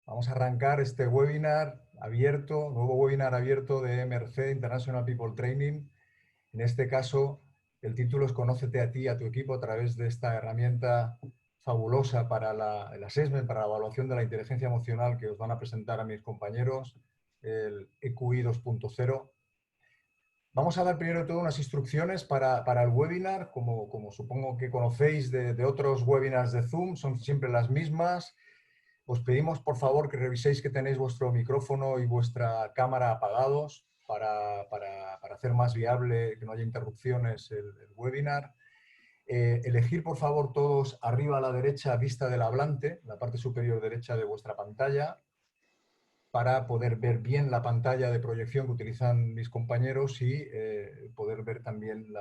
Vamos a arrancar este webinar abierto, nuevo webinar abierto de MRC, International People Training. En este caso, el título es Conócete a ti y a tu equipo a través de esta herramienta fabulosa para el assessment, para la evaluación de la inteligencia emocional que os van a presentar a mis compañeros, el EQI 2.0. Vamos a dar primero de todo unas instrucciones para el webinar, como supongo que conocéis de otros webinars de Zoom, son siempre las mismas. Os pedimos, por favor, que reviséis que tenéis vuestro micrófono y vuestra cámara apagados para hacer más viable, que no haya interrupciones el webinar. Elegir, por favor, todos arriba a la derecha, vista del hablante, la parte superior derecha de vuestra pantalla, para poder ver bien la pantalla de proyección que utilizan mis compañeros y poder ver también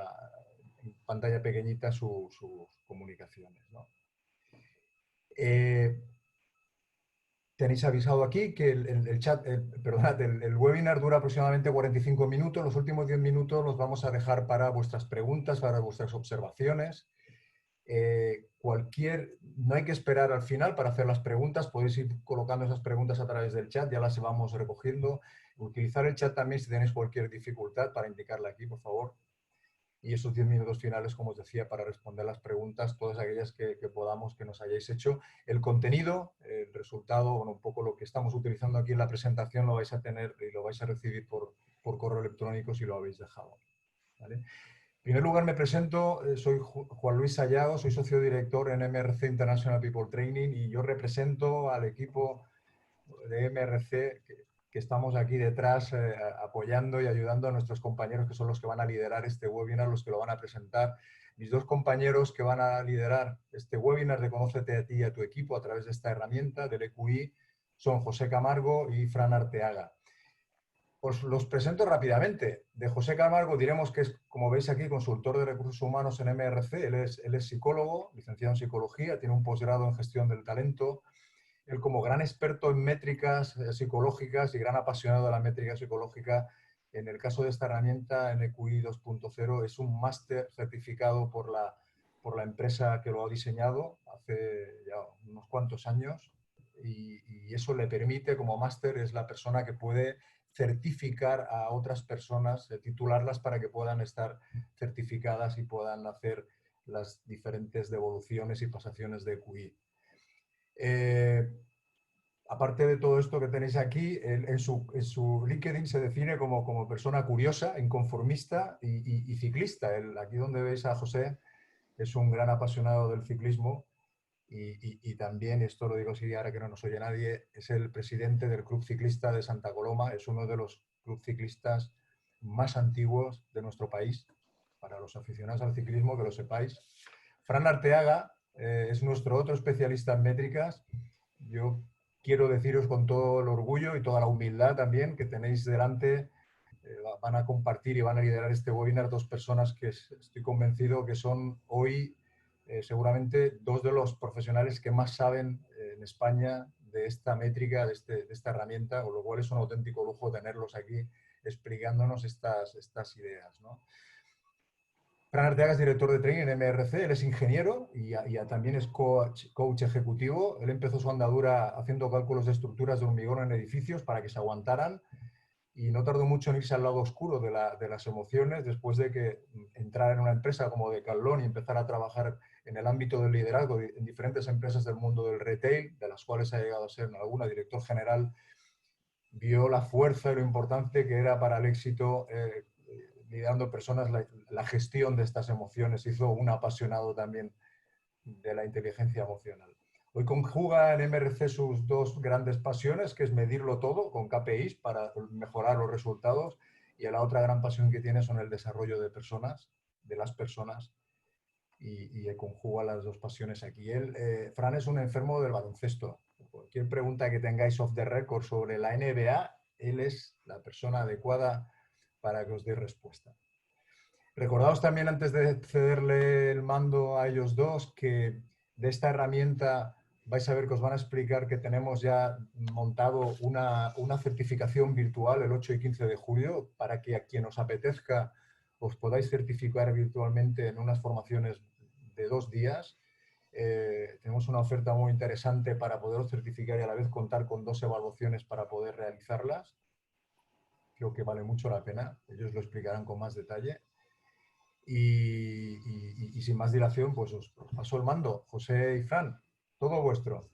en pantalla pequeñita sus comunicaciones, ¿no? Tenéis avisado aquí que el webinar dura aproximadamente 45 minutos. Los últimos 10 minutos los vamos a dejar para vuestras preguntas, para vuestras observaciones. No hay que esperar al final para hacer las preguntas. Podéis ir colocando esas preguntas a través del chat, ya las vamos recogiendo. Utilizar el chat también si tenéis cualquier dificultad para indicarla aquí, por favor. Y esos 10 minutos finales, como os decía, para responder las preguntas, todas aquellas que podamos, que nos hayáis hecho. El contenido, el resultado, bueno, un poco lo que estamos utilizando aquí en la presentación lo vais a tener y lo vais a recibir por correo electrónico si lo habéis dejado, ¿vale? En primer lugar me presento, soy Juan Luis Sayago, soy socio director en MRC International People Training y yo represento al equipo de MRC que estamos aquí detrás apoyando y ayudando a nuestros compañeros que son los que van a liderar este webinar, los que lo van a presentar. Mis dos compañeros que van a liderar este webinar de Conócete a ti y a tu equipo a través de esta herramienta del EQI son José Camargo y Fran Arteaga. Os los presento rápidamente. De José Camargo diremos que es, como veis aquí, consultor de recursos humanos en MRC. Él es psicólogo, licenciado en psicología, tiene un posgrado en gestión del talento. Él, como gran experto en métricas psicológicas y gran apasionado de la métrica psicológica, en el caso de esta herramienta, en EQI 2.0, es un máster certificado por la empresa que lo ha diseñado hace ya unos cuantos años y eso le permite, como máster, es la persona que puede certificar a otras personas, titularlas para que puedan estar certificadas y puedan hacer las diferentes devoluciones y pasaciones de EQI. Aparte de todo esto que tenéis aquí, en su LinkedIn se define como persona curiosa, inconformista y ciclista. Aquí donde veis a José es un gran apasionado del ciclismo y también, esto lo digo así ahora que no nos oye nadie, es el presidente del Club Ciclista de Santa Coloma, es uno de los clubes ciclistas más antiguos de nuestro país, para los aficionados al ciclismo, que lo sepáis. Fran Arteaga es nuestro otro especialista en métricas. Yo quiero deciros con todo el orgullo y toda la humildad también que tenéis delante, van a compartir y van a liderar este webinar dos personas que estoy convencido que son hoy seguramente dos de los profesionales que más saben en España de esta métrica, de esta herramienta, con lo cual es un auténtico lujo tenerlos aquí explicándonos estas ideas, ¿no? Fran Arteaga es director de training en MRC, él es ingeniero y también es coach ejecutivo. Él empezó su andadura haciendo cálculos de estructuras de hormigón en edificios para que se aguantaran y no tardó mucho en irse al lado oscuro de las emociones después de que entrara en una empresa como Decathlon y empezar a trabajar en el ámbito del liderazgo en diferentes empresas del mundo del retail, de las cuales ha llegado a ser en alguna director general. Vio la fuerza y lo importante que era para el éxito liderando personas la gestión de estas emociones. Hizo un apasionado también de la inteligencia emocional. Hoy conjuga en MRC sus dos grandes pasiones, que es medirlo todo con KPIs para mejorar los resultados, y la otra gran pasión que tiene son el desarrollo de personas, de las personas, y conjuga las dos pasiones aquí. Fran es un enfermo del baloncesto. Cualquier pregunta que tengáis off the record sobre la NBA, él es la persona adecuada para que os dé respuesta. Recordaos también, antes de cederle el mando a ellos dos, que de esta herramienta vais a ver que os van a explicar que tenemos ya montado una certificación virtual el 8 y 15 de julio para que a quien os apetezca os podáis certificar virtualmente en unas formaciones de 2 días. Tenemos una oferta muy interesante para poderos certificar y a la vez contar con 2 evaluaciones para poder realizarlas. Creo que vale mucho la pena. Ellos lo explicarán con más detalle. Y sin más dilación, pues os paso el mando. José y Fran, todo vuestro.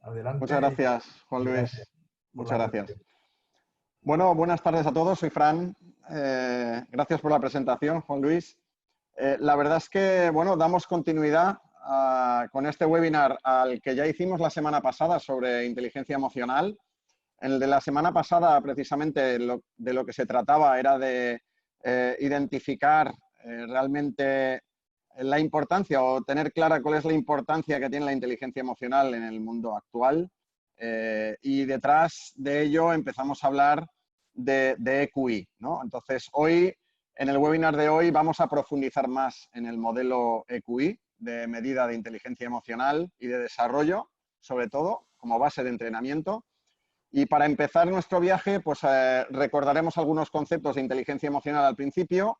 Muchas Adelante gracias, Juan y gracias Luis. por Muchas la gracias. atención. Bueno, buenas tardes a todos. Soy Fran. Gracias por la presentación, Juan Luis. La verdad es que, bueno, damos continuidad con este webinar al que ya hicimos la semana pasada sobre inteligencia emocional. En el de la semana pasada, precisamente, de lo que se trataba era de identificar realmente la importancia o tener clara cuál es la importancia que tiene la inteligencia emocional en el mundo actual. Y detrás de ello empezamos a hablar de EQI, ¿no? Entonces, hoy, en el webinar de hoy, vamos a profundizar más en el modelo EQI de medida de inteligencia emocional y de desarrollo, sobre todo, como base de entrenamiento. Y para empezar nuestro viaje, pues recordaremos algunos conceptos de inteligencia emocional al principio.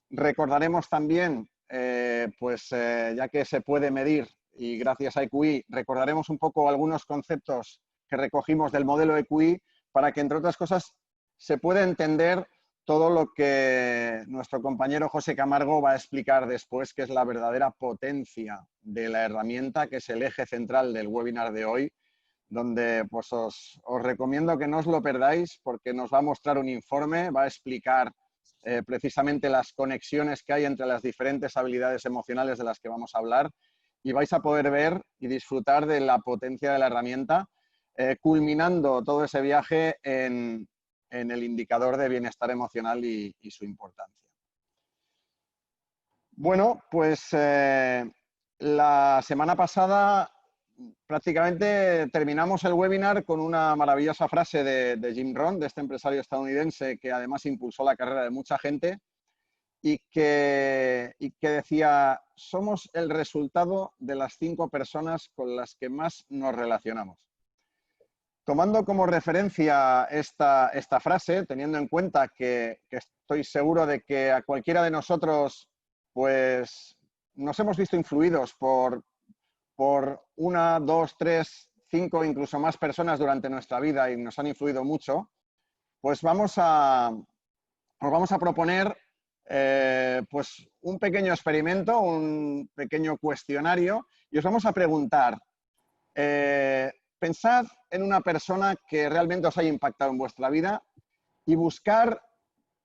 Recordaremos también, ya que se puede medir y gracias a EQI, recordaremos un poco algunos conceptos que recogimos del modelo EQI para que, entre otras cosas, se pueda entender todo lo que nuestro compañero José Camargo va a explicar después, que es la verdadera potencia de la herramienta, que es el eje central del webinar de hoy, donde pues os recomiendo que no os lo perdáis porque nos va a mostrar un informe, va a explicar precisamente las conexiones que hay entre las diferentes habilidades emocionales de las que vamos a hablar y vais a poder ver y disfrutar de la potencia de la herramienta, culminando todo ese viaje en el indicador de bienestar emocional y su importancia. Bueno, pues la semana pasada prácticamente terminamos el webinar con una maravillosa frase de Jim Rohn, de este empresario estadounidense que además impulsó la carrera de mucha gente y que decía: somos el resultado de las 5 personas con las que más nos relacionamos. Tomando como referencia esta frase, teniendo en cuenta que estoy seguro de que a cualquiera de nosotros pues nos hemos visto influidos por 1, 2, 3, 5, incluso más personas durante nuestra vida y nos han influido mucho, pues os vamos a proponer pues un pequeño experimento, un pequeño cuestionario y os vamos a preguntar, pensad en una persona que realmente os haya impactado en vuestra vida y buscar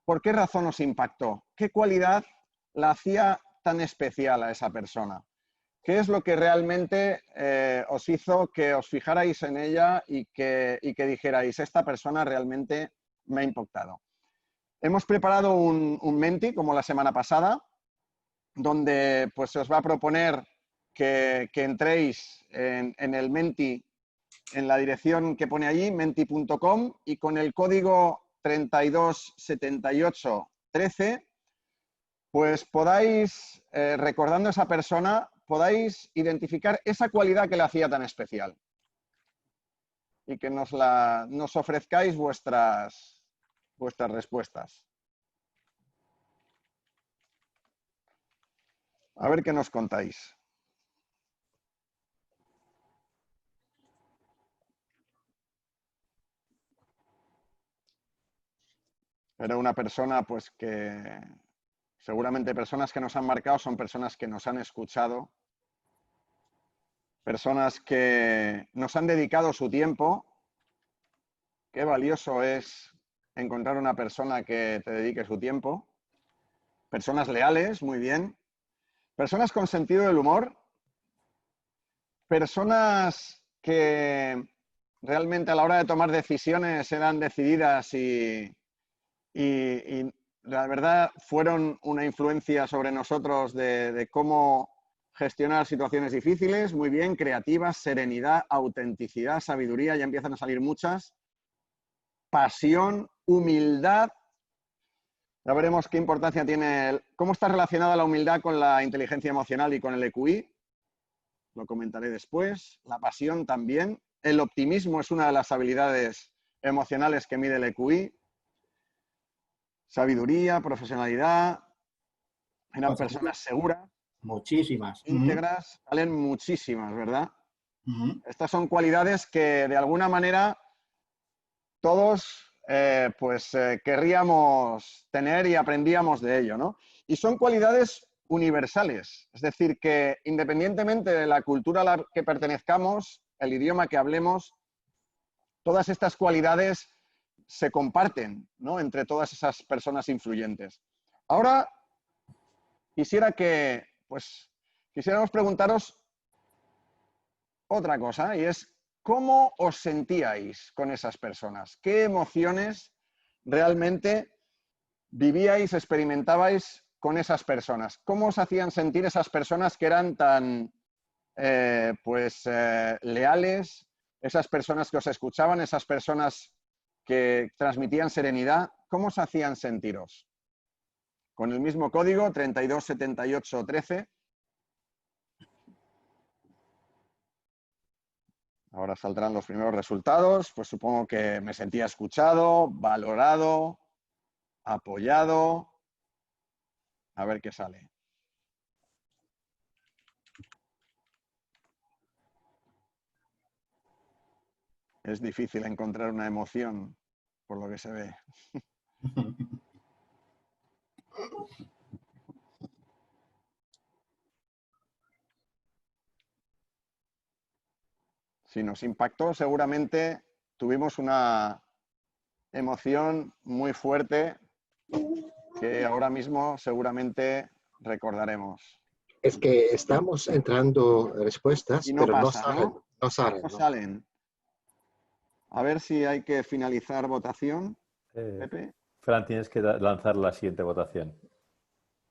por qué razón os impactó, qué cualidad la hacía tan especial a esa persona. ¿Qué es lo que realmente os hizo que os fijarais en ella y que dijerais: esta persona realmente me ha impactado? Hemos preparado un Menti, como la semana pasada, donde pues, se os va a proponer que entréis en el Menti, en la dirección que pone allí, menti.com, y con el código 327813, pues podáis, recordando a esa persona, podáis identificar esa cualidad que le hacía tan especial y que nos ofrezcáis vuestras respuestas. A ver qué nos contáis. Era una persona pues que seguramente personas que nos han marcado son personas que nos han escuchado, personas que nos han dedicado su tiempo. Qué valioso es encontrar una persona que te dedique su tiempo. Personas leales, muy bien. Personas con sentido del humor. Personas que realmente a la hora de tomar decisiones eran decididas y la verdad fueron una influencia sobre nosotros de cómo gestionar situaciones difíciles. Muy bien, creativas, serenidad, autenticidad, sabiduría, ya empiezan a salir muchas. Pasión, humildad. Ya veremos qué importancia tiene, cómo está relacionada la humildad con la inteligencia emocional y con el EQI. Lo comentaré después. La pasión también. El optimismo es una de las habilidades emocionales que mide el EQI. Sabiduría, profesionalidad. Eran personas seguras. Muchísimas. íntegras, salen muchísimas, ¿verdad? Estas son cualidades que de alguna manera todos querríamos tener y aprendíamos de ello, ¿no? Y son cualidades universales, es decir, que independientemente de la cultura a la que pertenezcamos, el idioma que hablemos, todas estas cualidades se comparten, ¿no?, entre todas esas personas influyentes. Ahora quisiera que, quisiéramos preguntaros otra cosa, y es ¿cómo os sentíais con esas personas? ¿Qué emociones realmente vivíais, experimentabais con esas personas? ¿Cómo os hacían sentir esas personas que eran tan leales, esas personas que os escuchaban, esas personas que transmitían serenidad? ¿Cómo os hacían sentiros? Con el mismo código, 327813. Ahora saldrán los primeros resultados. Pues supongo que me sentía escuchado, valorado, apoyado. A ver qué sale. Es difícil encontrar una emoción, por lo que se ve. Si nos impactó, seguramente tuvimos una emoción muy fuerte que ahora mismo seguramente recordaremos. Es que estamos entrando respuestas, y no pero pasa, no salen. No salen. A ver si hay que finalizar votación. Pepe. Fran, tienes que lanzar la siguiente votación.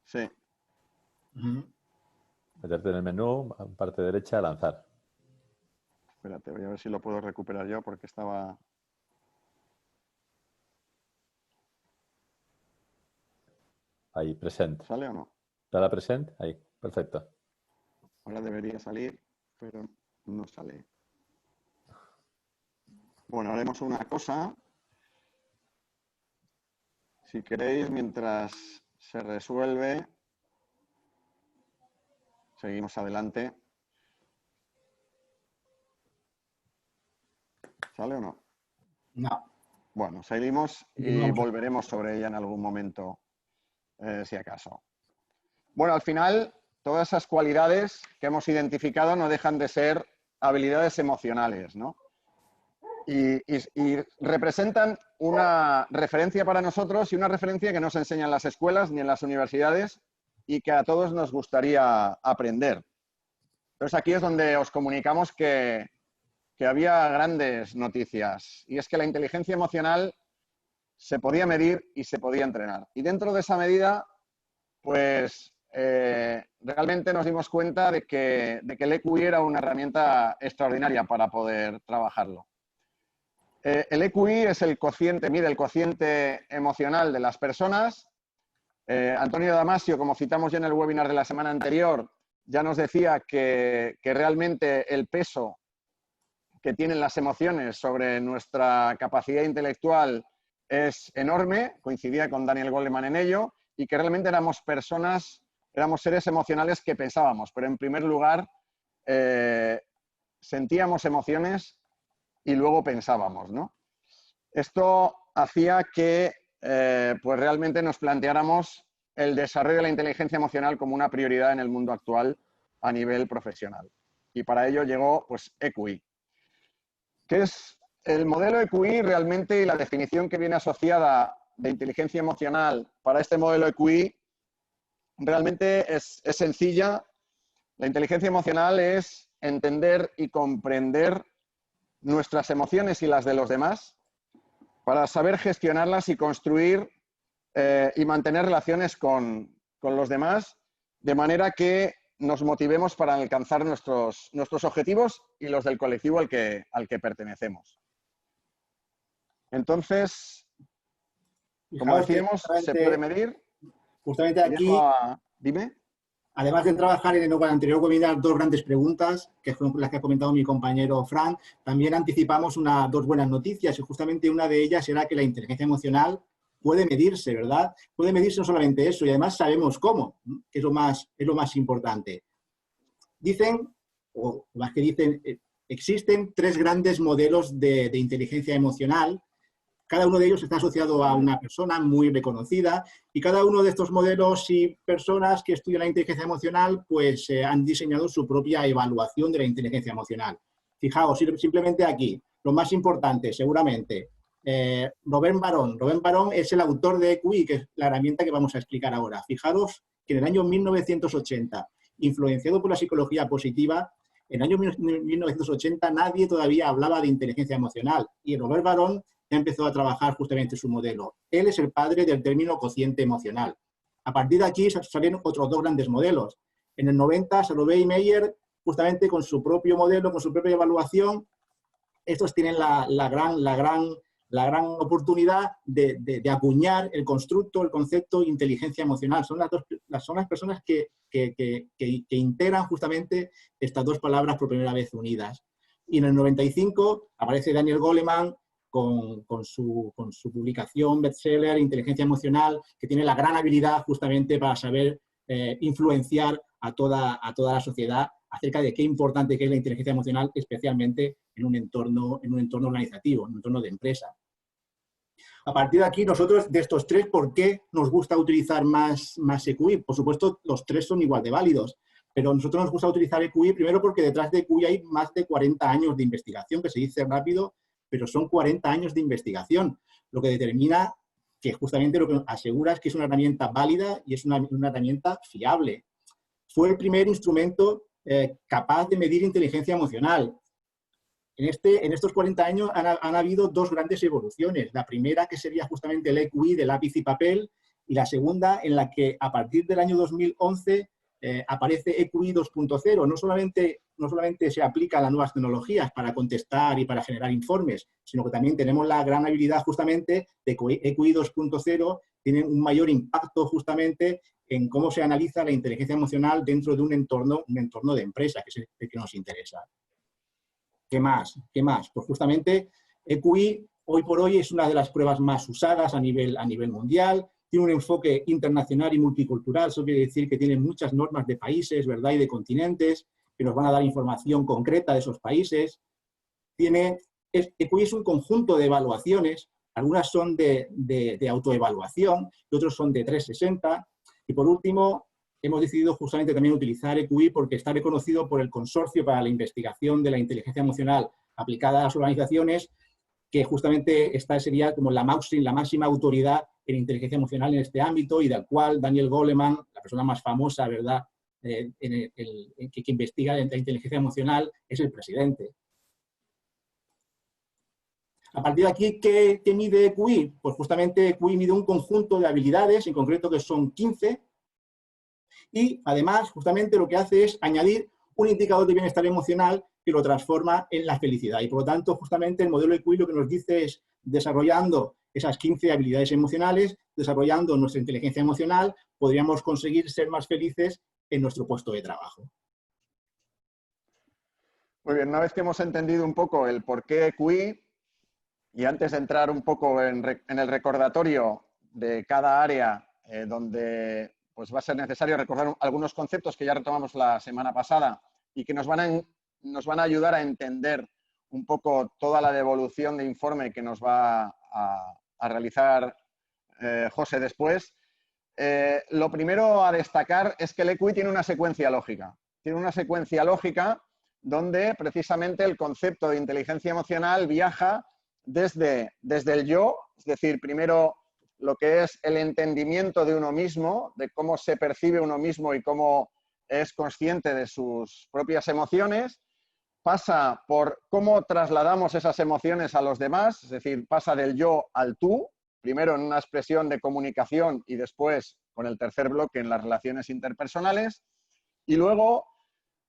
Sí. Meterte en el menú, parte derecha, lanzar. Espérate, voy a ver si lo puedo recuperar yo porque estaba... Ahí, present. ¿Sale o no? ¿Dale a present? Ahí, perfecto. Ahora debería salir, pero no sale. Bueno, haremos una cosa. Si queréis, mientras se resuelve, seguimos adelante. ¿Sale o no? No. Bueno, seguimos y volveremos sobre ella en algún momento, si acaso. Bueno, al final, todas esas cualidades que hemos identificado no dejan de ser habilidades emocionales, ¿no? Y representan una referencia para nosotros y una referencia que no se enseña en las escuelas ni en las universidades y que a todos nos gustaría aprender. Entonces aquí es donde os comunicamos que había grandes noticias, y es que la inteligencia emocional se podía medir y se podía entrenar. Y dentro de esa medida, pues realmente nos dimos cuenta de que el EQI era una herramienta extraordinaria para poder trabajarlo. El EQI es el cociente, mide el cociente emocional de las personas. Antonio Damasio, como citamos ya en el webinar de la semana anterior, ya nos decía que realmente el peso que tienen las emociones sobre nuestra capacidad intelectual es enorme, coincidía con Daniel Goleman en ello, y que realmente éramos seres emocionales que pensábamos, pero en primer lugar sentíamos emociones y luego pensábamos, ¿no? Esto hacía que pues realmente nos planteáramos el desarrollo de la inteligencia emocional como una prioridad en el mundo actual a nivel profesional. Y para ello llegó pues EQI. ¿Qué es el modelo EQI realmente? Y la definición que viene asociada de inteligencia emocional para este modelo EQI realmente es sencilla. La inteligencia emocional es entender y comprender nuestras emociones y las de los demás para saber gestionarlas y construir y mantener relaciones con los demás de manera que nos motivemos para alcanzar nuestros objetivos y los del colectivo al que pertenecemos. Entonces, como decíamos, se puede medir. Justamente aquí, dime. Además de trabajar en el anterior webinar dos grandes preguntas, que son las que ha comentado mi compañero Fran, también anticipamos dos buenas noticias, y justamente una de ellas era que la inteligencia emocional puede medirse, ¿verdad? Puede medirse no solamente eso, y además sabemos cómo, ¿no? Que es lo más importante. Dicen, o más que dicen, existen 3 grandes modelos de inteligencia emocional. Cada uno de ellos está asociado a una persona muy reconocida y cada uno de estos modelos y personas que estudian la inteligencia emocional pues han diseñado su propia evaluación de la inteligencia emocional. Fijaos, simplemente aquí, lo más importante seguramente, Robert Barón. Robert Barón es el autor de EQI, que es la herramienta que vamos a explicar ahora. Fijaros que en el año 1980, influenciado por la psicología positiva, en el año 1980 nadie todavía hablaba de inteligencia emocional y Robert Barón ya empezó a trabajar justamente su modelo. Él es el padre del término cociente emocional. A partir de aquí salieron otros 2 grandes modelos. En el 90, Salovey y Meyer, justamente con su propio modelo, con su propia evaluación, estos tienen la gran oportunidad de acuñar el constructo, el concepto inteligencia emocional. Son las personas que integran justamente estas 2 palabras por primera vez unidas. Y en el 95 aparece Daniel Goleman con su publicación bestseller Inteligencia Emocional, que tiene la gran habilidad justamente para saber influenciar a toda la sociedad acerca de qué importante que es la inteligencia emocional, especialmente en un entorno organizativo, en un entorno de empresa. A partir de aquí, nosotros, de estos 3, ¿por qué nos gusta utilizar más EQI? Por supuesto, los 3 son igual de válidos, pero a nosotros nos gusta utilizar EQI primero porque detrás de EQI hay más de 40 años de investigación, que se dice rápido, pero son 40 años de investigación, lo que determina que justamente lo que asegura es que es una herramienta válida y es una herramienta fiable. Fue el primer instrumento capaz de medir inteligencia emocional. En estos 40 años han habido 2 grandes evoluciones. La primera, que sería justamente el EQI de lápiz y papel, y la segunda, en la que a partir del año 2011 aparece EQI 2.0. No solamente se aplica a las nuevas tecnologías para contestar y para generar informes, sino que también tenemos la gran habilidad justamente de que EQI 2.0 tiene un mayor impacto justamente en cómo se analiza la inteligencia emocional dentro de un entorno de empresa, que es el que nos interesa. ¿Qué más? Pues justamente EQI hoy por hoy es una de las pruebas más usadas a nivel mundial. Tiene un enfoque internacional y multicultural, eso quiere decir que tiene muchas normas de países, ¿verdad? Y de continentes, que nos van a dar información concreta de esos países. EQI es un conjunto de evaluaciones, algunas son de autoevaluación, y otros son de 360. Y por último, hemos decidido justamente también utilizar EQI porque está reconocido por el Consorcio para la Investigación de la Inteligencia Emocional aplicada a las organizaciones, que justamente esta sería como la máxima autoridad en inteligencia emocional en este ámbito y del cual Daniel Goleman, la persona más famosa, ¿verdad?, que investiga la inteligencia emocional, es el presidente. A partir de aquí, ¿qué mide EQI? Pues justamente EQI mide un conjunto de habilidades, en concreto que son 15, y además justamente lo que hace es añadir un indicador de bienestar emocional que lo transforma en la felicidad. Y por lo tanto, justamente el modelo EQI lo que nos dice es, desarrollando esas 15 habilidades emocionales, desarrollando nuestra inteligencia emocional, podríamos conseguir ser más felices en nuestro puesto de trabajo. Muy bien, una vez que hemos entendido un poco el por qué EQI, y antes de entrar un poco en el recordatorio de cada área donde pues va a ser necesario recordar algunos conceptos que ya retomamos la semana pasada y que nos van a ayudar a entender un poco toda la devolución de informe que nos va a realizar José después. Lo primero a destacar es que el EQI tiene una secuencia lógica. Tiene una secuencia lógica donde precisamente el concepto de inteligencia emocional viaja desde el yo, es decir, primero lo que es el entendimiento de uno mismo, de cómo se percibe uno mismo y cómo es consciente de sus propias emociones, pasa por cómo trasladamos esas emociones a los demás, es decir, pasa del yo al tú, primero en una expresión de comunicación y después con el tercer bloque en las relaciones interpersonales, y luego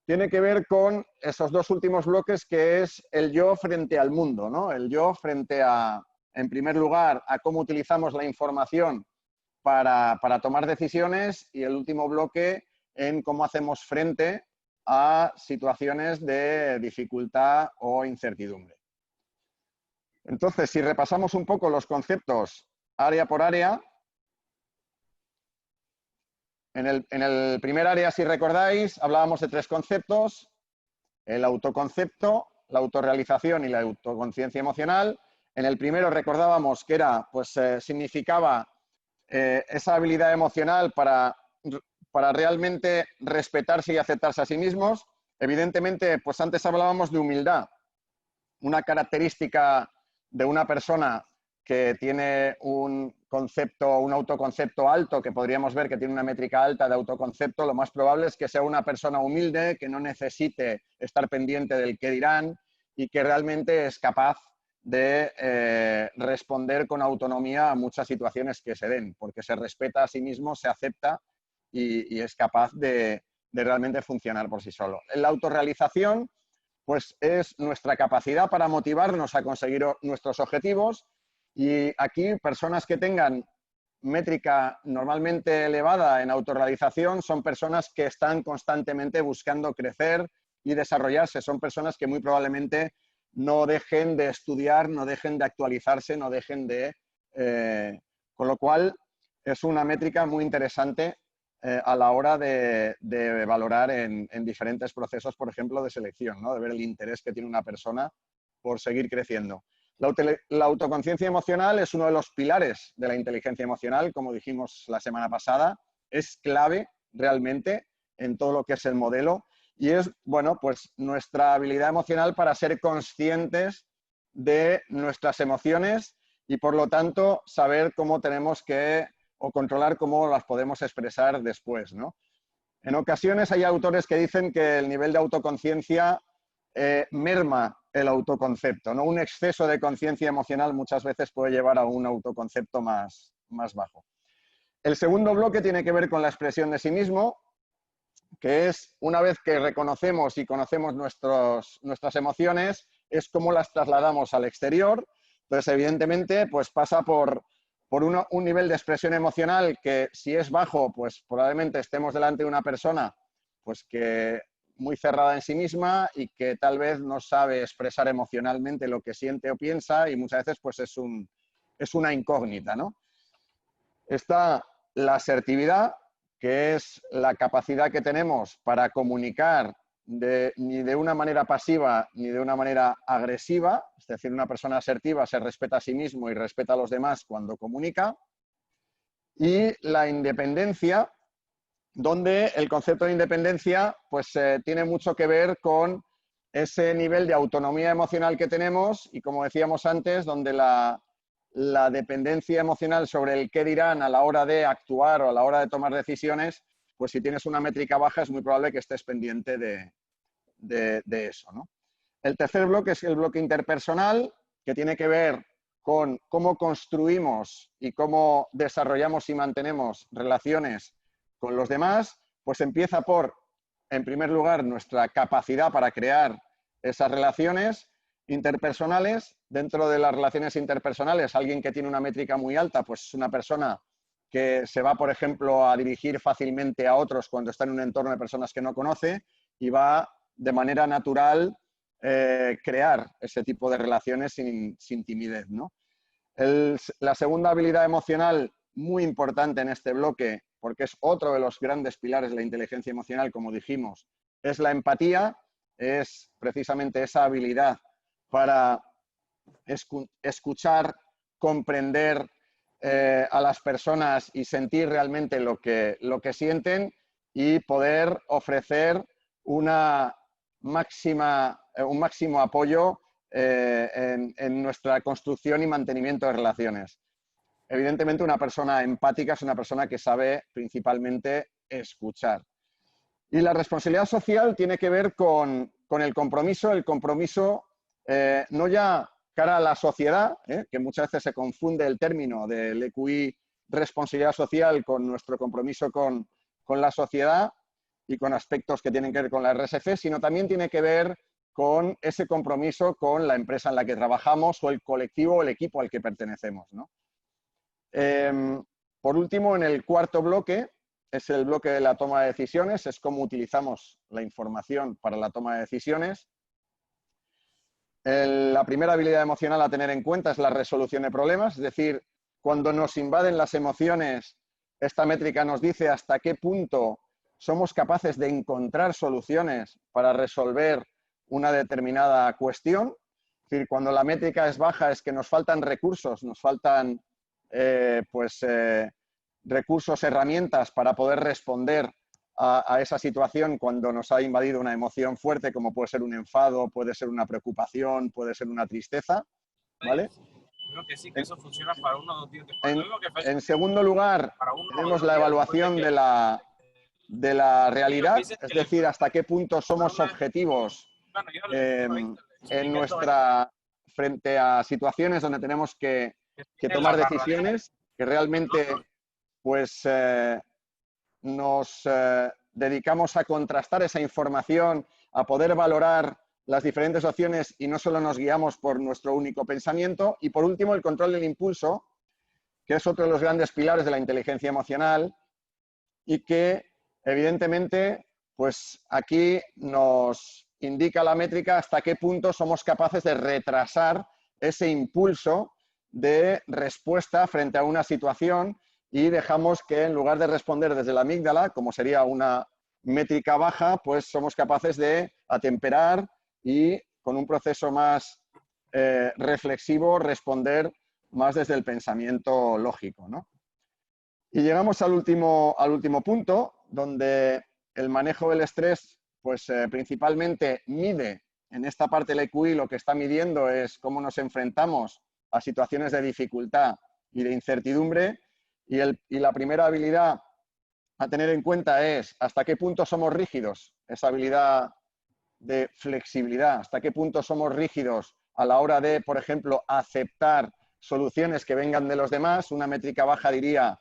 tiene que ver con esos 2 últimos bloques que es el yo frente al mundo, ¿no? El yo frente a, en primer lugar, a cómo utilizamos la información para tomar decisiones y el último bloque en cómo hacemos frente a situaciones de dificultad o incertidumbre. Entonces, si repasamos un poco los conceptos área por área. En el primer área, si recordáis, hablábamos de 3 conceptos: el autoconcepto, la autorrealización y la autoconciencia emocional. En el primero recordábamos que era, pues, significaba esa habilidad emocional para realmente respetarse y aceptarse a sí mismos. Evidentemente, pues antes hablábamos de humildad, una característica de una persona que tiene un autoconcepto alto, que podríamos ver que tiene una métrica alta de autoconcepto. Lo más probable es que sea una persona humilde, que no necesite estar pendiente del qué dirán y que realmente es capaz de responder con autonomía a muchas situaciones que se den, porque se respeta a sí mismo, se acepta y es capaz de realmente funcionar por sí solo. En la autorrealización, pues es nuestra capacidad para motivarnos a conseguir nuestros objetivos, y aquí personas que tengan métrica normalmente elevada en autorrealización son personas que están constantemente buscando crecer y desarrollarse, son personas que muy probablemente no dejen de estudiar, no dejen de actualizarse, no dejen de... con lo cual es una métrica muy interesante a la hora de valorar en diferentes procesos, por ejemplo, de selección, ¿no? De ver el interés que tiene una persona por seguir creciendo. La autoconciencia emocional es uno de los pilares de la inteligencia emocional, como dijimos la semana pasada. Es clave realmente en todo lo que es el modelo y es, bueno, pues nuestra habilidad emocional para ser conscientes de nuestras emociones y, por lo tanto, saber cómo tenemos que, o controlar cómo las podemos expresar después, ¿no? En ocasiones hay autores que dicen que el nivel de autoconciencia merma el autoconcepto, ¿no? Un exceso de conciencia emocional muchas veces puede llevar a un autoconcepto más bajo. El segundo bloque tiene que ver con la expresión de sí mismo, que es, una vez que reconocemos y conocemos nuestras emociones, es cómo las trasladamos al exterior. Entonces, evidentemente, pues pasa por un nivel de expresión emocional que, si es bajo, pues probablemente estemos delante de una persona pues que muy cerrada en sí misma y que tal vez no sabe expresar emocionalmente lo que siente o piensa, y muchas veces pues es una incógnita, ¿no? Está la asertividad, que es la capacidad que tenemos para comunicar ni de una manera pasiva ni de una manera agresiva. Es decir, una persona asertiva se respeta a sí mismo y respeta a los demás cuando comunica. Y la independencia, donde el concepto de independencia pues, tiene mucho que ver con ese nivel de autonomía emocional que tenemos y, como decíamos antes, donde la dependencia emocional sobre el qué dirán a la hora de actuar o a la hora de tomar decisiones, pues si tienes una métrica baja es muy probable que estés pendiente de eso, ¿no? El tercer bloque es el bloque interpersonal, que tiene que ver con cómo construimos y cómo desarrollamos y mantenemos relaciones con los demás. Pues empieza por, en primer lugar, nuestra capacidad para crear esas relaciones interpersonales. Dentro de las relaciones interpersonales, alguien que tiene una métrica muy alta, pues es una persona que se va, por ejemplo, a dirigir fácilmente a otros cuando está en un entorno de personas que no conoce y va de manera natural crear ese tipo de relaciones sin timidez, ¿no? La segunda habilidad emocional muy importante en este bloque, porque es otro de los grandes pilares de la inteligencia emocional, como dijimos, es la empatía. Es precisamente esa habilidad para escuchar, comprender a las personas y sentir realmente lo que sienten y poder ofrecer un máximo apoyo en nuestra construcción y mantenimiento de relaciones. Evidentemente, una persona empática es una persona que sabe principalmente escuchar. Y la responsabilidad social tiene que ver con el compromiso no ya cara a la sociedad, que muchas veces se confunde el término del EQI responsabilidad social con nuestro compromiso con la sociedad y con aspectos que tienen que ver con la RSC, sino también tiene que ver con ese compromiso con la empresa en la que trabajamos o el colectivo o el equipo al que pertenecemos, ¿no? Por último, en el cuarto bloque, es el bloque de la toma de decisiones, es cómo utilizamos la información para la toma de decisiones. La primera habilidad emocional a tener en cuenta es la resolución de problemas, es decir, cuando nos invaden las emociones, esta métrica nos dice hasta qué punto somos capaces de encontrar soluciones para resolver una determinada cuestión. Es decir, cuando la métrica es baja es que nos faltan recursos, nos faltan recursos, herramientas para poder responder a esa situación cuando nos ha invadido una emoción fuerte, como puede ser un enfado, puede ser una preocupación, puede ser una tristeza, ¿vale? Creo que sí, que eso funciona para uno o dos dientes. En segundo lugar, tenemos la evaluación de la realidad, es decir, hasta qué punto somos objetivos frente a situaciones donde tenemos que tomar decisiones, que realmente pues nos dedicamos a contrastar esa información, a poder valorar las diferentes opciones y no solo nos guiamos por nuestro único pensamiento. Y por último, el control del impulso, que es otro de los grandes pilares de la inteligencia emocional y que evidentemente pues aquí nos indica la métrica hasta qué punto somos capaces de retrasar ese impulso de respuesta frente a una situación y dejamos que en lugar de responder desde la amígdala, como sería una métrica baja, pues somos capaces de atemperar y con un proceso más reflexivo responder más desde el pensamiento lógico, ¿no? Y llegamos al último punto, donde el manejo del estrés pues principalmente mide, en esta parte del EQI lo que está midiendo es cómo nos enfrentamos a situaciones de dificultad y de incertidumbre, y la primera habilidad a tener en cuenta es hasta qué punto somos rígidos, esa habilidad de flexibilidad, hasta qué punto somos rígidos a la hora de, por ejemplo, aceptar soluciones que vengan de los demás. Una métrica baja diría,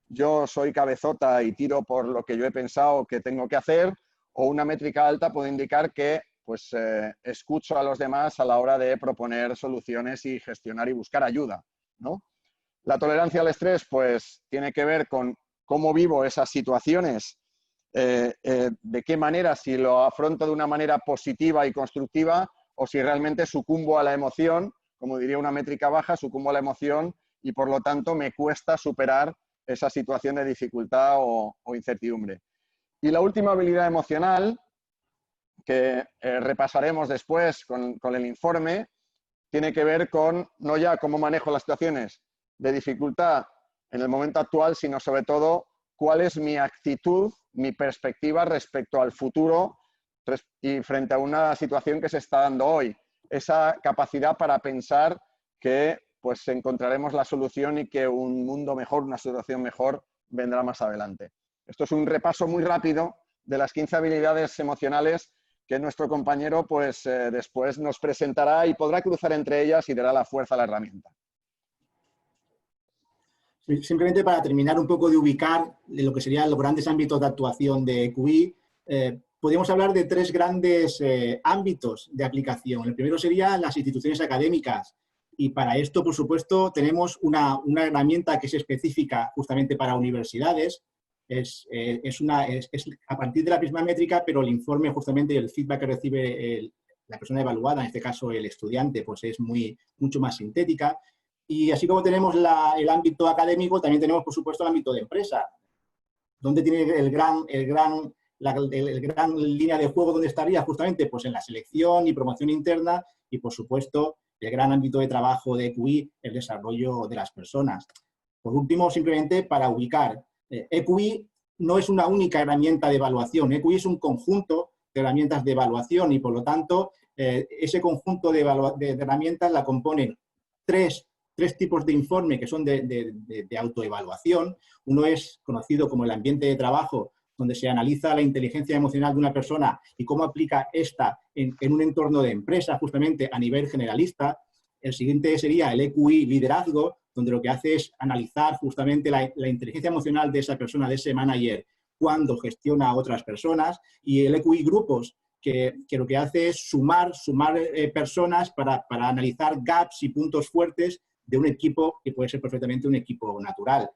yo soy cabezota y tiro por lo que yo he pensado que tengo que hacer, o una métrica alta puede indicar que pues, escucho a los demás a la hora de proponer soluciones y gestionar y buscar ayuda, ¿no? La tolerancia al estrés pues, tiene que ver con cómo vivo esas situaciones, de qué manera, si lo afronto de una manera positiva y constructiva o si realmente sucumbo a la emoción, como diría una métrica baja, sucumbo a la emoción y por lo tanto me cuesta superar esa situación de dificultad o incertidumbre. Y la última habilidad emocional, que repasaremos después con el informe, tiene que ver con no ya cómo manejo las situaciones de dificultad en el momento actual, sino sobre todo cuál es mi actitud, mi perspectiva respecto al futuro y frente a una situación que se está dando hoy. Esa capacidad para pensar que pues encontraremos la solución y que un mundo mejor, una situación mejor vendrá más adelante. Esto es un repaso muy rápido de las 15 habilidades emocionales que nuestro compañero pues, después nos presentará y podrá cruzar entre ellas y dará la fuerza a la herramienta. Simplemente para terminar un poco de ubicar lo que serían los grandes ámbitos de actuación de EQI, podríamos hablar de tres grandes ámbitos de aplicación. El primero serían las instituciones académicas y para esto, por supuesto, tenemos una herramienta que es específica justamente para universidades. Es a partir de la misma métrica, pero el informe justamente y el feedback que recibe la persona evaluada, en este caso el estudiante, pues es mucho más sintética. Y así como tenemos el ámbito académico, también tenemos, por supuesto, el ámbito de empresa, donde tiene la gran línea de juego, donde estaría justamente pues en la selección y promoción interna y, por supuesto, el gran ámbito de trabajo de EQI, el desarrollo de las personas. Por último, simplemente para ubicar, EQI no es una única herramienta de evaluación. EQI es un conjunto de herramientas de evaluación y, por lo tanto, ese conjunto de herramientas la componen tres tipos de informe que son de autoevaluación. Uno es conocido como el ambiente de trabajo, donde se analiza la inteligencia emocional de una persona y cómo aplica esta en un entorno de empresa, justamente a nivel generalista. El siguiente sería el EQI liderazgo, donde lo que hace es analizar justamente la inteligencia emocional de esa persona, de ese manager, cuando gestiona a otras personas. Y el EQI grupos, que lo que hace es sumar personas para analizar gaps y puntos fuertes de un equipo que puede ser perfectamente un equipo natural.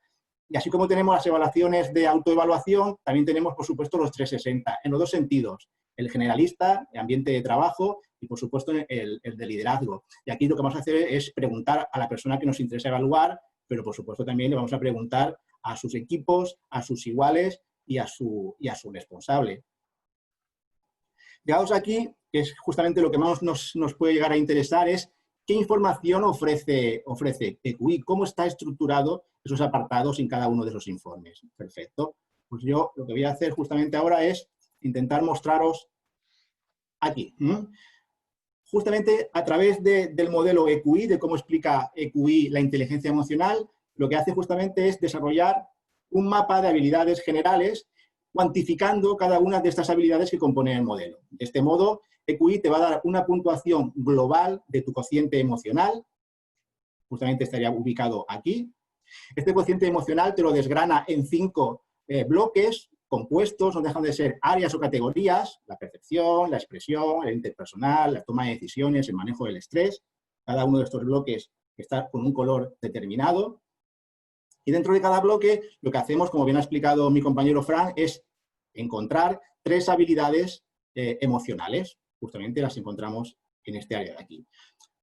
Y así como tenemos las evaluaciones de autoevaluación, también tenemos, por supuesto, los 360, en los dos sentidos. El generalista, el ambiente de trabajo y, por supuesto, el de liderazgo. Y aquí lo que vamos a hacer es preguntar a la persona que nos interesa evaluar pero por supuesto también le vamos a preguntar a sus equipos, a sus iguales y a su responsable. Llegados aquí, que es justamente lo que más nos puede llegar a interesar, es qué información ofrece EQI, cómo está estructurado esos apartados en cada uno de esos informes. Perfecto. Pues yo lo que voy a hacer justamente ahora es intentar mostraros aquí. Justamente a través del modelo EQI, de cómo explica EQI la inteligencia emocional, lo que hace justamente es desarrollar un mapa de habilidades generales, cuantificando cada una de estas habilidades que componen el modelo. De este modo, EQI te va a dar una puntuación global de tu cociente emocional, justamente estaría ubicado aquí. Este cociente emocional te lo desgrana en 5 bloques compuestos, no dejan de ser áreas o categorías: la percepción, la expresión, el interpersonal, la toma de decisiones, el manejo del estrés. Cada uno de estos bloques está con un color determinado. Y dentro de cada bloque, lo que hacemos, como bien ha explicado mi compañero Fran, es encontrar 3 habilidades emocionales. Justamente las encontramos en este área de aquí.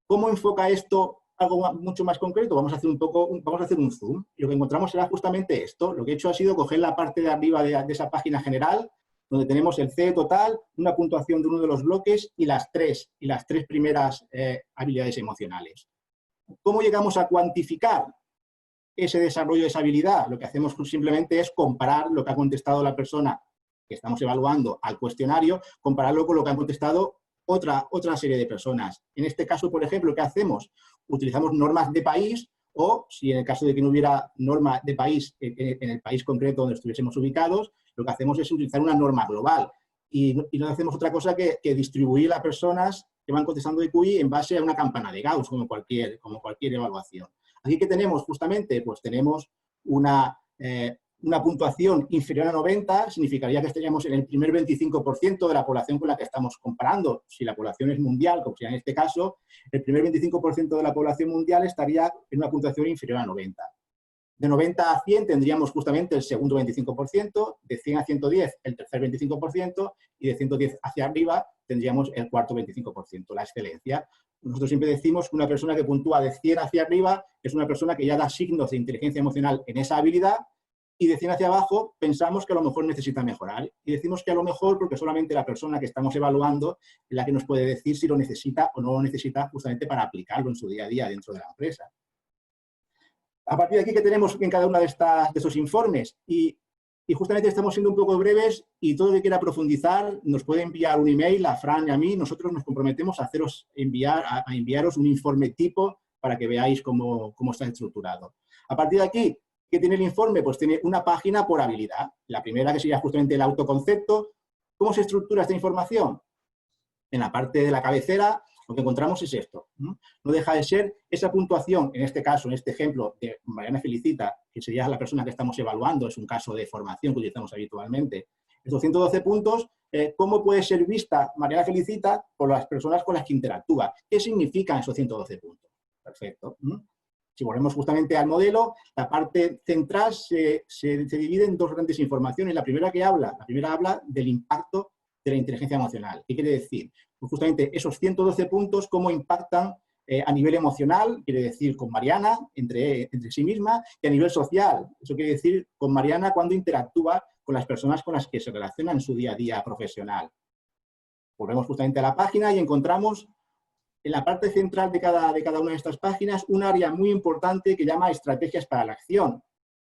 ¿Cómo enfoca esto algo mucho más concreto? Vamos a hacer un zoom. Y lo que encontramos será justamente esto. Lo que he hecho ha sido coger la parte de arriba de esa página general, donde tenemos el CE total, una puntuación de uno de los bloques y las tres primeras habilidades emocionales. ¿Cómo llegamos a cuantificar ese desarrollo de esa habilidad? Lo que hacemos simplemente es comparar lo que ha contestado la persona que estamos evaluando al cuestionario, compararlo con lo que han contestado otra serie de personas. En este caso, por ejemplo, ¿qué hacemos? Utilizamos normas de país, o si en el caso de que no hubiera norma de país en el país concreto donde estuviésemos ubicados, lo que hacemos es utilizar una norma global. Y no hacemos otra cosa que distribuir las personas que van contestando EQI en base a una campana de Gauss, como cualquier evaluación. Aquí que tenemos justamente, pues tenemos una puntuación inferior a 90, significaría que estaríamos en el primer 25% de la población con la que estamos comparando. Si la población es mundial, como sea en este caso, el primer 25% de la población mundial estaría en una puntuación inferior a 90. De 90 a 100 tendríamos justamente el segundo 25%, de 100 a 110 el tercer 25% y de 110 hacia arriba tendríamos el cuarto 25%, la excelencia. Nosotros siempre decimos que una persona que puntúa de 100 hacia arriba es una persona que ya da signos de inteligencia emocional en esa habilidad, y de 100 hacia abajo pensamos que a lo mejor necesita mejorar. Y decimos que a lo mejor porque solamente la persona que estamos evaluando es la que nos puede decir si lo necesita o no lo necesita justamente para aplicarlo en su día a día dentro de la empresa. A partir de aquí, ¿qué tenemos en cada uno de estos informes? Y justamente estamos siendo un poco breves, y todo el que quiera profundizar nos puede enviar un email a Fran y a mí. Nosotros nos comprometemos a enviaros un informe tipo para que veáis cómo está estructurado. A partir de aquí, ¿qué tiene el informe? Pues tiene una página por habilidad. La primera, que sería justamente el autoconcepto. ¿Cómo se estructura esta información? En la parte de la cabecera, lo que encontramos es esto. No deja de ser esa puntuación, en este caso, en este ejemplo de Mariana Felicita, que sería la persona que estamos evaluando, es un caso de formación que utilizamos habitualmente. Estos 112 puntos, ¿cómo puede ser vista Mariana Felicita por las personas con las que interactúa? ¿Qué significan esos 112 puntos? Perfecto. Si volvemos justamente al modelo, la parte central se divide en 2 grandes informaciones. La primera habla del impacto de la inteligencia emocional. ¿Qué quiere decir? Pues justamente esos 112 puntos, cómo impactan a nivel emocional, quiere decir con Mariana, entre sí misma, y a nivel social. Eso quiere decir con Mariana cuando interactúa con las personas con las que se relaciona en su día a día profesional. Volvemos justamente a la página y encontramos en la parte central de cada una de estas páginas un área muy importante que llama estrategias para la acción.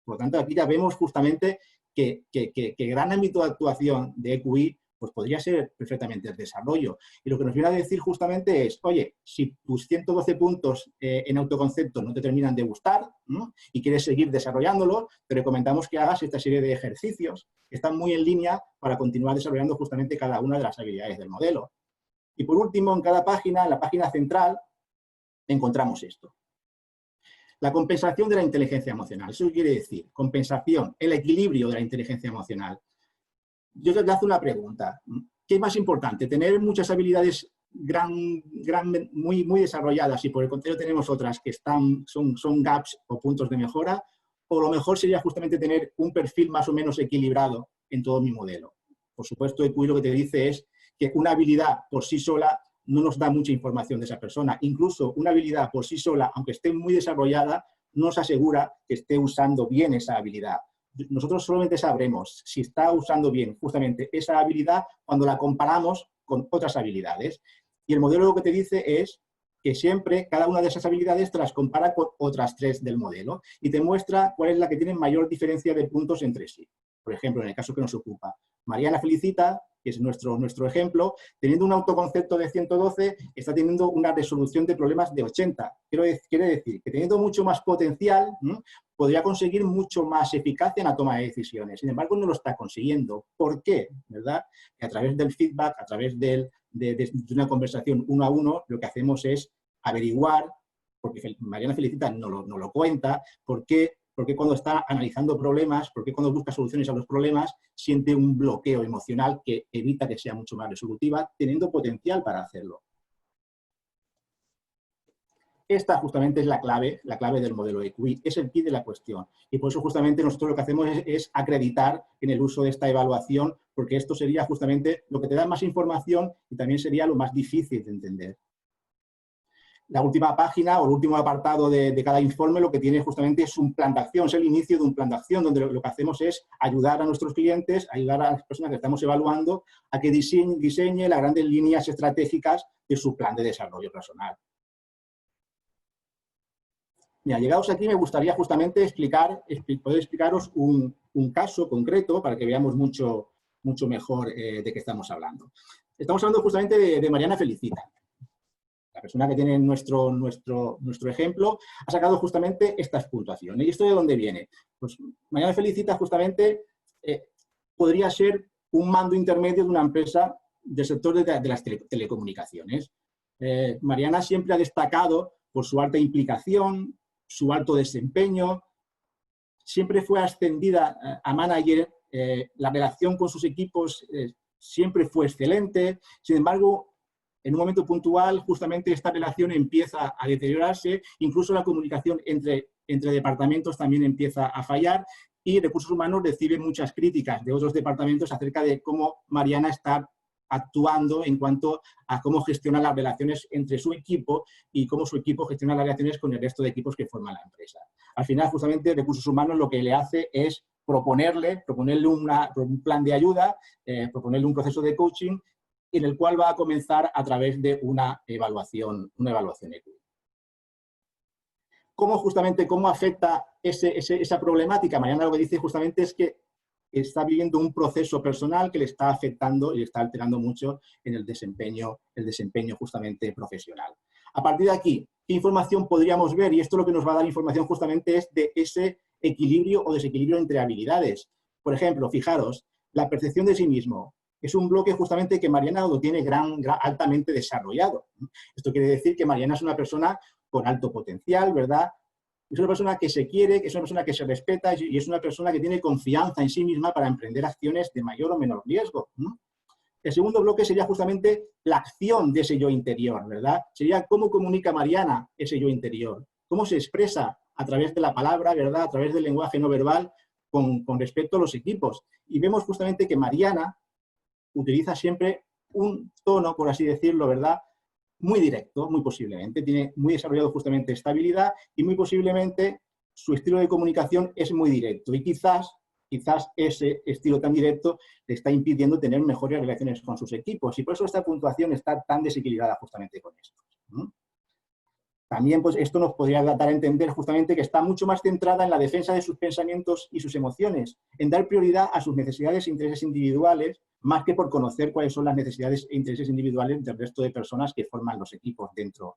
Por lo tanto, aquí ya vemos justamente que gran ámbito de actuación de EQI pues podría ser perfectamente el desarrollo. Y lo que nos viene a decir justamente es, oye, si tus 112 puntos en autoconcepto no te terminan de gustar, ¿no?, y quieres seguir desarrollándolo, te recomendamos que hagas esta serie de ejercicios que están muy en línea para continuar desarrollando justamente cada una de las habilidades del modelo. Y por último, en cada página, en la página central, encontramos esto. La compensación de la inteligencia emocional. Eso quiere decir, compensación, el equilibrio de la inteligencia emocional. Yo te hago una pregunta. ¿Qué es más importante? ¿Tener muchas habilidades muy desarrolladas y por el contrario tenemos otras que son gaps o puntos de mejora? ¿O lo mejor sería justamente tener un perfil más o menos equilibrado en todo mi modelo? Por supuesto, EQI lo que te dice es que una habilidad por sí sola no nos da mucha información de esa persona. Incluso una habilidad por sí sola, aunque esté muy desarrollada, no nos asegura que esté usando bien esa habilidad. Nosotros solamente sabremos si está usando bien justamente esa habilidad cuando la comparamos con otras habilidades. Y el modelo lo que te dice es que siempre cada una de esas habilidades te las compara con otras 3 del modelo y te muestra cuál es la que tiene mayor diferencia de puntos entre sí. Por ejemplo, en el caso que nos ocupa, Mariana Felicita, que es nuestro ejemplo, teniendo un autoconcepto de 112, está teniendo una resolución de problemas de 80. Quiere decir que teniendo mucho más potencial, podría conseguir mucho más eficacia en la toma de decisiones. Sin embargo, no lo está consiguiendo. ¿Por qué? ¿Verdad? Que a través del feedback, a través de una conversación 1 a 1, lo que hacemos es averiguar, porque Mariana Felicita no lo cuenta, por qué cuando está analizando problemas, por qué cuando busca soluciones a los problemas, siente un bloqueo emocional que evita que sea mucho más resolutiva, teniendo potencial para hacerlo. Esta justamente es la clave del modelo EQI, es el quid de la cuestión. Y por eso justamente nosotros lo que hacemos es acreditar en el uso de esta evaluación, porque esto sería justamente lo que te da más información y también sería lo más difícil de entender. La última página o el último apartado de cada informe lo que tiene justamente es un plan de acción, es el inicio de un plan de acción, donde lo que hacemos es ayudar a nuestros clientes, ayudar a las personas que estamos evaluando a que diseñe las grandes líneas estratégicas de su plan de desarrollo personal. Mira, llegados aquí me gustaría justamente poder explicaros un caso concreto para que veamos mucho mejor de qué estamos hablando. Estamos hablando justamente de Mariana Felicita. La persona que tiene nuestro ejemplo ha sacado justamente estas puntuaciones. ¿Y esto de dónde viene? Pues Mariana Felicita justamente podría ser un mando intermedio de una empresa del sector de las telecomunicaciones. Mariana siempre ha destacado por su alta implicación, su alto desempeño, siempre fue ascendida a manager, la relación con sus equipos siempre fue excelente. Sin embargo, en un momento puntual, justamente esta relación empieza a deteriorarse, incluso la comunicación entre departamentos también empieza a fallar y Recursos Humanos recibe muchas críticas de otros departamentos acerca de cómo Mariana está actuando en cuanto a cómo gestiona las relaciones entre su equipo y cómo su equipo gestiona las relaciones con el resto de equipos que forman la empresa. Al final, justamente, Recursos Humanos lo que le hace es proponerle un plan de ayuda, proponerle un proceso de coaching en el cual va a comenzar a través de una evaluación EQI. ¿Cómo afecta esa problemática? Mariana lo que dice justamente es que está viviendo un proceso personal que le está afectando y le está alterando mucho en el desempeño justamente profesional. A partir de aquí, ¿qué información podríamos ver? Y esto lo que nos va a dar información justamente es de ese equilibrio o desequilibrio entre habilidades. Por ejemplo, fijaros, la percepción de sí mismo es un bloque justamente que Mariana lo tiene altamente desarrollado. Esto quiere decir que Mariana es una persona con alto potencial, ¿verdad? Es una persona que se quiere, que es una persona que se respeta y es una persona que tiene confianza en sí misma para emprender acciones de mayor o menor riesgo. El segundo bloque sería justamente la acción de ese yo interior, ¿verdad? Sería cómo comunica Mariana ese yo interior, cómo se expresa a través de la palabra, ¿verdad? A través del lenguaje no verbal con respecto a los equipos. Y vemos justamente que Mariana utiliza siempre un tono, por así decirlo, ¿verdad?, muy directo, muy posiblemente. Tiene muy desarrollado justamente esta habilidad y muy posiblemente su estilo de comunicación es muy directo. Y quizás ese estilo tan directo le está impidiendo tener mejores relaciones con sus equipos. Y por eso esta puntuación está tan desequilibrada justamente con esto. También pues, esto nos podría dar a entender justamente que está mucho más centrada en la defensa de sus pensamientos y sus emociones, en dar prioridad a sus necesidades e intereses individuales, más que por conocer cuáles son las necesidades e intereses individuales del resto de personas que forman los equipos dentro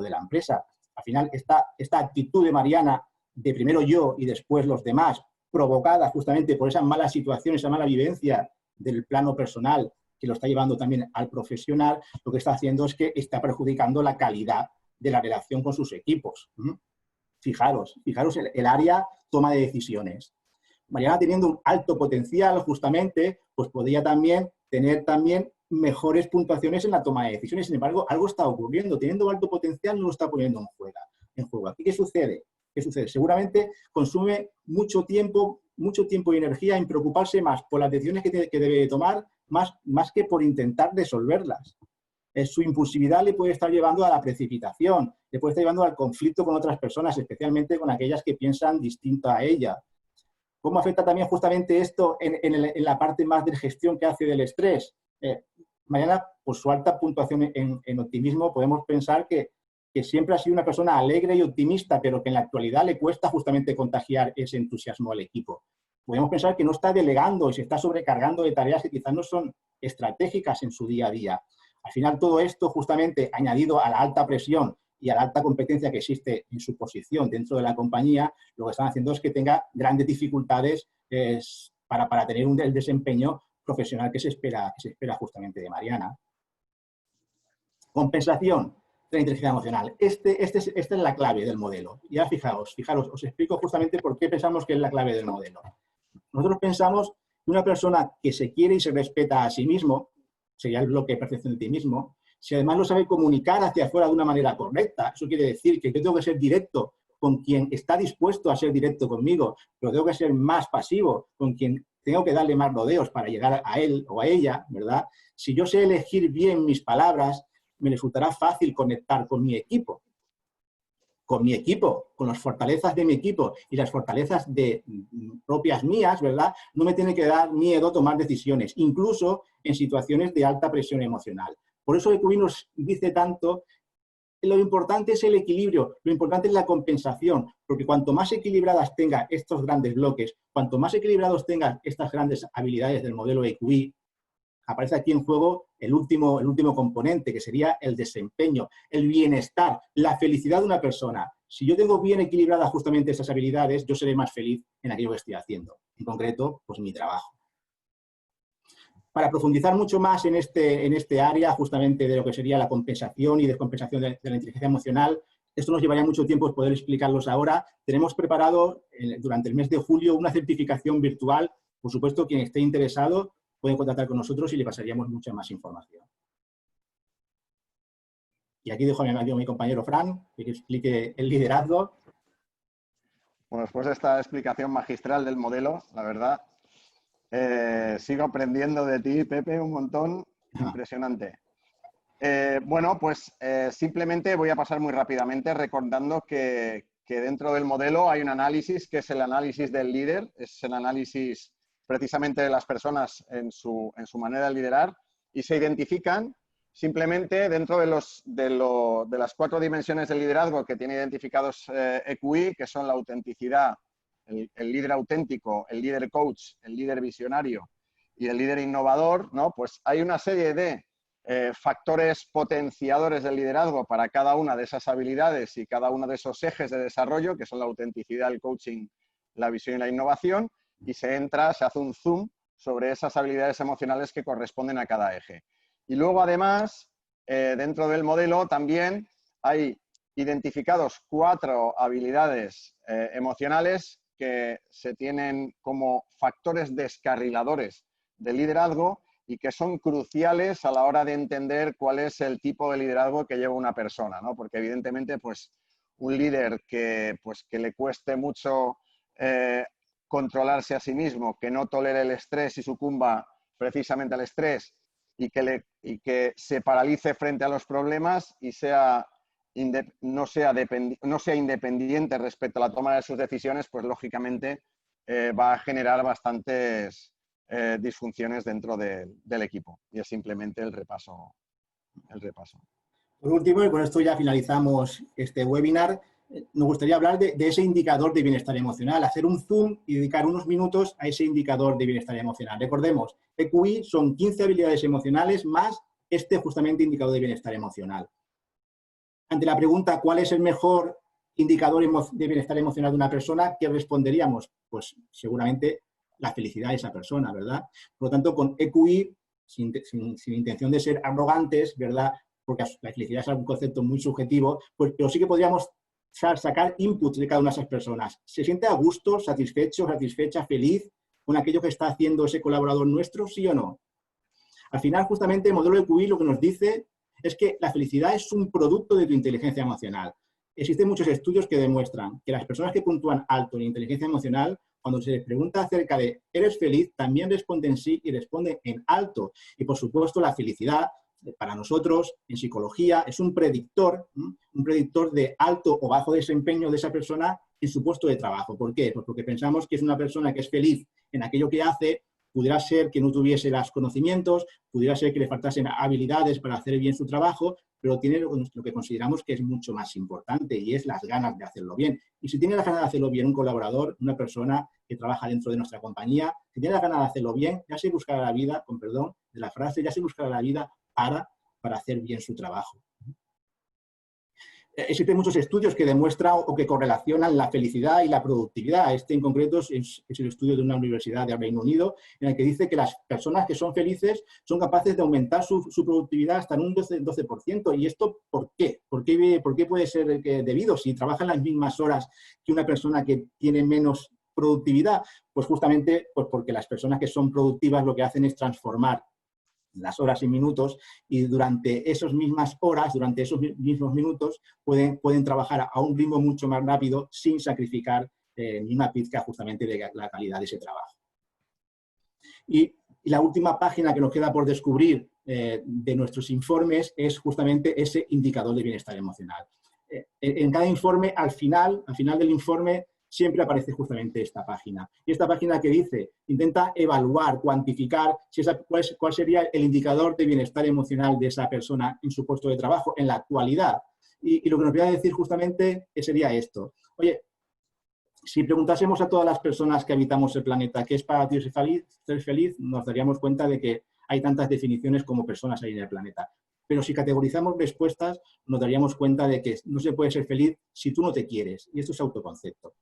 de la empresa. Al final, esta actitud de Mariana, de primero yo y después los demás, provocada justamente por esa mala situación, esa mala vivencia del plano personal, que lo está llevando también al profesional, lo que está haciendo es que está perjudicando la calidad de la relación con sus equipos. Fijaros el área toma de decisiones. Mariana, teniendo un alto potencial, justamente, pues podría tener mejores puntuaciones en la toma de decisiones. Sin embargo, algo está ocurriendo. Teniendo alto potencial, no lo está poniendo en juego. ¿Aquí qué sucede? Seguramente consume mucho tiempo y energía en preocuparse más por las decisiones que debe tomar, más que por intentar resolverlas. su impulsividad le puede estar llevando a la precipitación, le puede estar llevando al conflicto con otras personas, especialmente con aquellas que piensan distinto a ella. ¿Cómo afecta también justamente esto en la parte más de gestión que hace del estrés? Mariana, por su alta puntuación en optimismo, podemos pensar que siempre ha sido una persona alegre y optimista, pero que en la actualidad le cuesta justamente contagiar ese entusiasmo al equipo. Podemos pensar que no está delegando y se está sobrecargando de tareas que quizás no son estratégicas en su día a día. Al final, todo esto, justamente añadido a la alta presión y a la alta competencia que existe en su posición dentro de la compañía, lo que están haciendo es que tenga grandes dificultades para tener el desempeño profesional que se espera justamente de Mariana. Compensación de la inteligencia emocional. Esta es la clave del modelo. Y ahora fijaros, os explico justamente por qué pensamos que es la clave del modelo. Nosotros pensamos que una persona que se quiere y se respeta a sí mismo, sería el bloque de percepción de ti mismo, si además lo sabe comunicar hacia afuera de una manera correcta, eso quiere decir que yo tengo que ser directo con quien está dispuesto a ser directo conmigo, pero tengo que ser más pasivo con quien tengo que darle más rodeos para llegar a él o a ella, ¿verdad? Si yo sé elegir bien mis palabras, me resultará fácil conectar con mi equipo, con las fortalezas de mi equipo y las fortalezas propias mías, ¿verdad? No me tiene que dar miedo tomar decisiones, incluso en situaciones de alta presión emocional. Por eso EQI nos dice tanto, lo importante es el equilibrio, lo importante es la compensación, porque cuanto más equilibradas tenga estos grandes bloques, cuanto más equilibrados tengan estas grandes habilidades del modelo EQI, aparece aquí en juego el último componente, que sería el desempeño, el bienestar, la felicidad de una persona. Si yo tengo bien equilibradas justamente esas habilidades, yo seré más feliz en aquello que estoy haciendo. En concreto, pues mi trabajo. Para profundizar mucho más en este área, justamente de lo que sería la compensación y descompensación de la inteligencia emocional, esto nos llevaría mucho tiempo poder explicarlos ahora. Tenemos preparado durante el mes de julio una certificación virtual. Por supuesto, quien esté interesado pueden contactar con nosotros y le pasaríamos mucha más información. Y aquí dejo a mi compañero Fran, que explique el liderazgo. Bueno, después de esta explicación magistral del modelo, la verdad, sigo aprendiendo de ti, Pepe, un montón. Impresionante. Bueno, pues simplemente voy a pasar muy rápidamente recordando que dentro del modelo hay un análisis que es el análisis del líder, es el análisis precisamente de las personas en su manera de liderar, y se identifican simplemente dentro de las 4 dimensiones del liderazgo que tiene identificados EQI, que son la autenticidad, el líder auténtico, el líder coach, el líder visionario y el líder innovador, ¿no? Pues hay una serie de factores potenciadores del liderazgo para cada una de esas habilidades y cada uno de esos ejes de desarrollo, que son la autenticidad, el coaching, la visión y la innovación, y se hace un zoom sobre esas habilidades emocionales que corresponden a cada eje. Y luego, además, dentro del modelo también hay identificados 4 habilidades emocionales que se tienen como factores descarriladores del liderazgo y que son cruciales a la hora de entender cuál es el tipo de liderazgo que lleva una persona, ¿no? Porque evidentemente, pues, un líder que le cueste mucho controlarse a sí mismo, que no tolere el estrés y sucumba precisamente al estrés y que se paralice frente a los problemas y no sea independiente respecto a la toma de sus decisiones, pues lógicamente va a generar bastantes disfunciones dentro del equipo. Y es simplemente el repaso. Por último, y con esto ya finalizamos este webinar, nos gustaría hablar de ese indicador de bienestar emocional, hacer un zoom y dedicar unos minutos a ese indicador de bienestar emocional. Recordemos, EQI son 15 habilidades emocionales más justamente indicador de bienestar emocional. Ante la pregunta, ¿cuál es el mejor indicador de bienestar emocional de una persona? ¿Qué responderíamos? Pues seguramente la felicidad de esa persona, ¿verdad? Por lo tanto, con EQI, sin intención de ser arrogantes, ¿verdad? Porque la felicidad es un concepto muy subjetivo, pues, pero sí que podríamos sacar inputs de cada una de esas personas. ¿Se siente a gusto, satisfecho, satisfecha, feliz con aquello que está haciendo ese colaborador nuestro, sí o no? Al final, justamente, el modelo EQI lo que nos dice es que la felicidad es un producto de tu inteligencia emocional. Existen muchos estudios que demuestran que las personas que puntúan alto en inteligencia emocional, cuando se les pregunta acerca de ¿eres feliz?, también responden sí y responden en alto. Y, por supuesto, la felicidad para nosotros, en psicología, es un predictor de alto o bajo desempeño de esa persona en su puesto de trabajo. ¿Por qué? Pues porque pensamos que es una persona que es feliz en aquello que hace. Pudiera ser que no tuviese los conocimientos, pudiera ser que le faltasen habilidades para hacer bien su trabajo, pero tiene lo que consideramos que es mucho más importante y es las ganas de hacerlo bien. Y si tiene las ganas de hacerlo bien un colaborador, una persona que trabaja dentro de nuestra compañía, si tiene las ganas de hacerlo bien, ya se buscará la vida, con perdón de la frase, ya se buscará la vida para hacer bien su trabajo. Existen muchos estudios que demuestran o que correlacionan la felicidad y la productividad. Este en concreto es el estudio de una universidad de Reino Unido, en el que dice que las personas que son felices son capaces de aumentar su productividad hasta en un 12%. ¿Y esto por qué? ¿Por qué puede ser debido? Si trabajan las mismas horas que una persona que tiene menos productividad, pues justamente pues porque las personas que son productivas lo que hacen es transformar las horas y minutos, y durante esas mismas horas, durante esos mismos minutos, pueden trabajar a un ritmo mucho más rápido sin sacrificar ni una pizca justamente de la calidad de ese trabajo. Y la última página que nos queda por descubrir de nuestros informes es justamente ese indicador de bienestar emocional. En cada informe, al final del informe, siempre aparece justamente esta página. Y esta página que dice, intenta evaluar, cuantificar cuál sería el indicador de bienestar emocional de esa persona en su puesto de trabajo en la actualidad. Y lo que nos voy a decir justamente sería esto. Oye, si preguntásemos a todas las personas que habitamos el planeta qué es para ti ser feliz, nos daríamos cuenta de que hay tantas definiciones como personas hay en el planeta. Pero si categorizamos respuestas, nos daríamos cuenta de que no se puede ser feliz si tú no te quieres. Y esto es autoconcepto.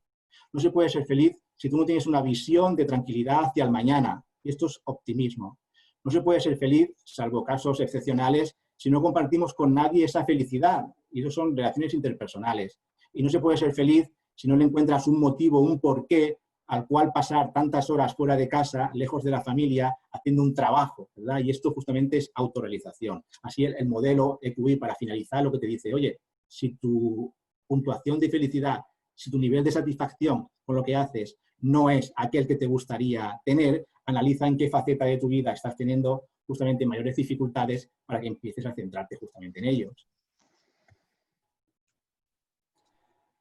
No se puede ser feliz si tú no tienes una visión de tranquilidad hacia el mañana. Y esto es optimismo. No se puede ser feliz, salvo casos excepcionales, si no compartimos con nadie esa felicidad. Y eso son relaciones interpersonales. Y no se puede ser feliz si no le encuentras un motivo, un porqué al cual pasar tantas horas fuera de casa, lejos de la familia, haciendo un trabajo, ¿verdad? Y esto justamente es autorrealización. Así el modelo EQI, para finalizar, lo que te dice, oye, si tu puntuación de felicidad, si tu nivel de satisfacción con lo que haces no es aquel que te gustaría tener, analiza en qué faceta de tu vida estás teniendo justamente mayores dificultades para que empieces a centrarte justamente en ellos.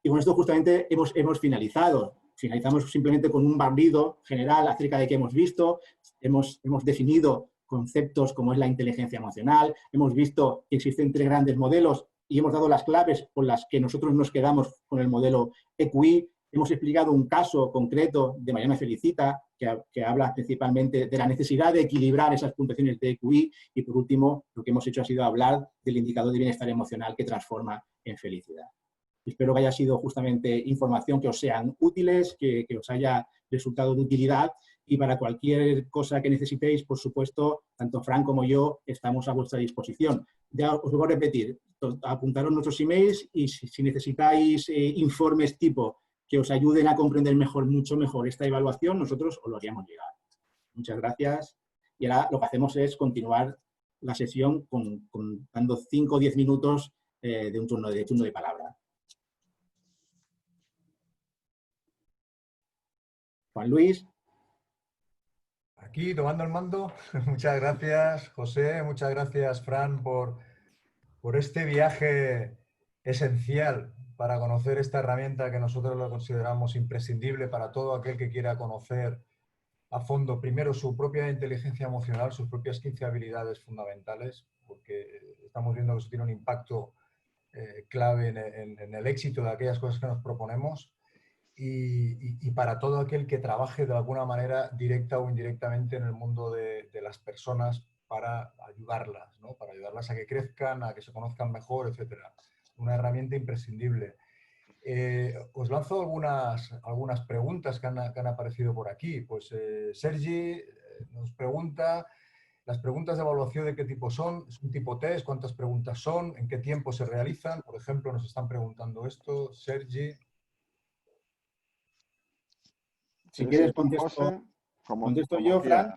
Y con esto justamente hemos finalizado. Finalizamos simplemente con un barrido general acerca de qué hemos visto. Hemos definido conceptos como es la inteligencia emocional. Hemos visto que existen 3 grandes modelos y hemos dado las claves por las que nosotros nos quedamos con el modelo EQI. Hemos explicado un caso concreto de Mariana Felicita que habla principalmente de la necesidad de equilibrar esas puntuaciones de EQI. Y por último, lo que hemos hecho ha sido hablar del indicador de bienestar emocional que transforma en felicidad. Espero que haya sido justamente información que os sean útiles, que os haya resultado de utilidad, y para cualquier cosa que necesitéis, por supuesto, tanto Fran como yo estamos a vuestra disposición. Ya os voy a repetir, apuntaros nuestros emails y si necesitáis informes tipo que os ayuden a comprender mucho mejor esta evaluación, nosotros os lo haríamos llegar. Muchas gracias. Y ahora lo que hacemos es continuar la sesión dando 5 o 10 minutos de un turno de palabra. Juan Luis. Aquí, tomando el mando. Muchas gracias, José. Muchas gracias, Fran, por este viaje esencial para conocer esta herramienta que nosotros lo consideramos imprescindible para todo aquel que quiera conocer a fondo, primero, su propia inteligencia emocional, sus propias 15 habilidades fundamentales, porque estamos viendo que eso tiene un impacto clave en el éxito de aquellas cosas que nos proponemos. Y para todo aquel que trabaje de alguna manera directa o indirectamente en el mundo de las personas para ayudarlas, ¿no? Para ayudarlas a que crezcan, a que se conozcan mejor, etc. Una herramienta imprescindible. Os lanzo algunas preguntas que han aparecido por aquí. Pues Sergi nos pregunta, ¿las preguntas de evaluación de qué tipo son? ¿Es un tipo test? ¿Cuántas preguntas son? ¿En qué tiempo se realizan? Por ejemplo, nos están preguntando esto. Sergi. Si quieres, contesto yo, Fran.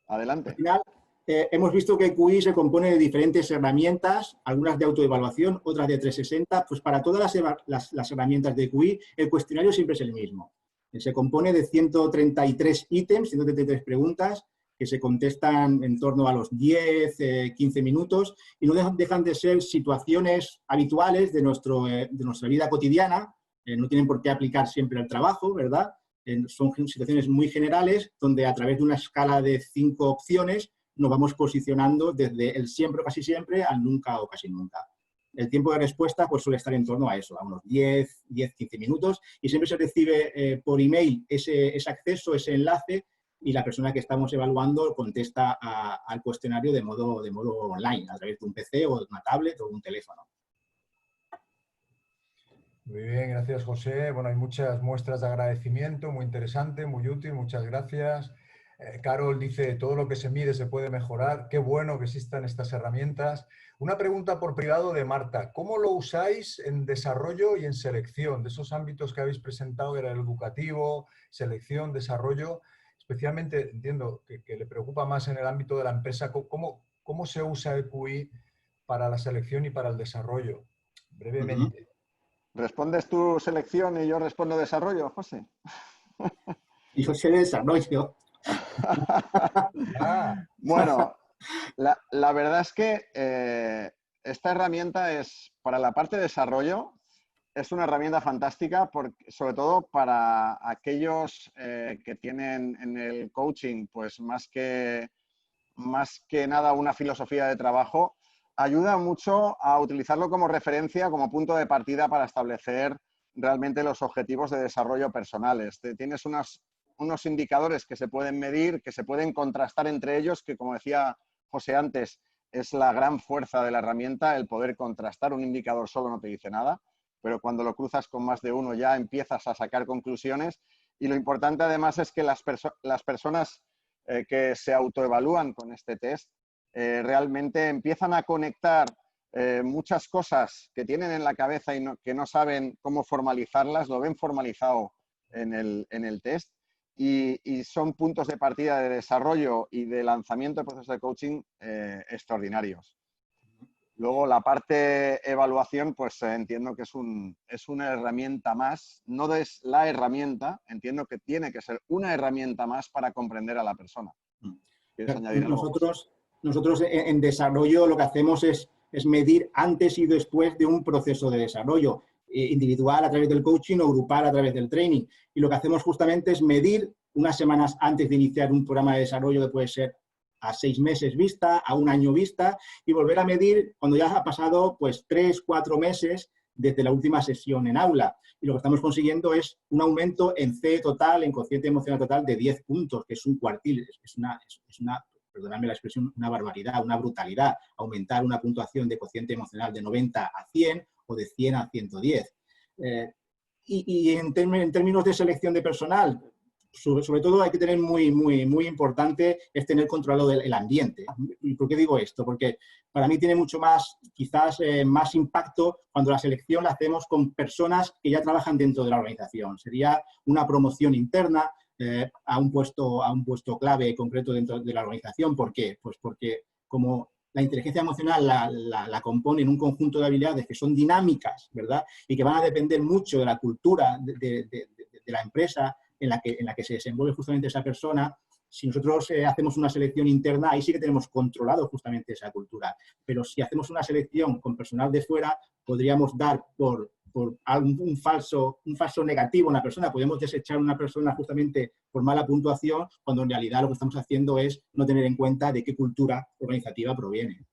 Adelante. Al final, hemos visto que QI se compone de diferentes herramientas, algunas de autoevaluación, otras de 360. Pues para todas las herramientas de QI, el cuestionario siempre es el mismo. Se compone de 133 ítems, 133 preguntas, que se contestan en torno a los 10, 15 minutos y no dejan de ser situaciones habituales de nuestra vida cotidiana. No tienen por qué aplicar siempre al trabajo, ¿verdad? Son situaciones muy generales donde a través de una escala de 5 opciones nos vamos posicionando desde el siempre o casi siempre al nunca o casi nunca. El tiempo de respuesta pues, suele estar en torno a eso, a unos 10, 15 minutos y siempre se recibe por email ese acceso, ese enlace y la persona que estamos evaluando contesta al cuestionario de modo online, a través de un PC o de una tablet o de un teléfono. Muy bien, gracias José. Bueno, hay muchas muestras de agradecimiento, muy interesante, muy útil, muchas gracias. Carol dice, todo lo que se mide se puede mejorar. Qué bueno que existan estas herramientas. Una pregunta por privado de Marta. ¿Cómo lo usáis en desarrollo y en selección? De esos ámbitos que habéis presentado, era el educativo, selección, desarrollo. Especialmente, entiendo que le preocupa más en el ámbito de la empresa. ¿Cómo se usa el QI para la selección y para el desarrollo? Brevemente. ¿Respondes tu selección y yo respondo desarrollo, José? Yo sé desarrollo. Bueno, la verdad es que esta herramienta es, para la parte de desarrollo, es una herramienta fantástica, sobre todo para aquellos que tienen en el coaching, pues más que nada una filosofía de trabajo. Ayuda mucho a utilizarlo como referencia, como punto de partida para establecer realmente los objetivos de desarrollo personales. Tienes unos indicadores que se pueden medir, que se pueden contrastar entre ellos, que como decía José antes, es la gran fuerza de la herramienta, el poder contrastar. Un indicador solo no te dice nada, pero cuando lo cruzas con más de uno ya empiezas a sacar conclusiones. Y lo importante además es que las personas que se autoevalúan con este test realmente empiezan a conectar muchas cosas que tienen en la cabeza y que no saben cómo formalizarlas, lo ven formalizado en el test y son puntos de partida de desarrollo y de lanzamiento de procesos de coaching extraordinarios. Luego la parte evaluación, pues entiendo que es una herramienta más, no es la herramienta, entiendo que tiene que ser una herramienta más para comprender a la persona. ¿Quieres añadir algo? Nosotros en desarrollo lo que hacemos es medir antes y después de un proceso de desarrollo individual a través del coaching o grupal a través del training. Y lo que hacemos justamente es medir unas semanas antes de iniciar un programa de desarrollo que puede ser a 6 meses vista, a 1 año vista y volver a medir cuando ya ha pasado pues 3, 4 meses desde la última sesión en aula. Y lo que estamos consiguiendo es un aumento en CE total, en cociente emocional total de 10 puntos, que es un cuartil, es una perdonadme la expresión, una barbaridad, una brutalidad, aumentar una puntuación de cociente emocional de 90 a 100 o de 100 a 110. Y en términos de selección de personal, sobre todo hay que tener muy importante es tener controlado el ambiente. ¿Y por qué digo esto? Porque para mí tiene mucho más, quizás más impacto cuando la selección la hacemos con personas que ya trabajan dentro de la organización. Sería una promoción interna, a un puesto clave concreto dentro de la organización. ¿Por qué? Pues porque como la inteligencia emocional la componen un conjunto de habilidades que son dinámicas, ¿verdad? Y que van a depender mucho de la cultura de la empresa en la que se desenvuelve justamente esa persona. Si nosotros hacemos una selección interna, ahí sí que tenemos controlado justamente esa cultura. Pero si hacemos una selección con personal de fuera, podríamos dar por un falso negativo en la persona. Podemos desechar a una persona justamente por mala puntuación, cuando en realidad lo que estamos haciendo es no tener en cuenta de qué cultura organizativa proviene.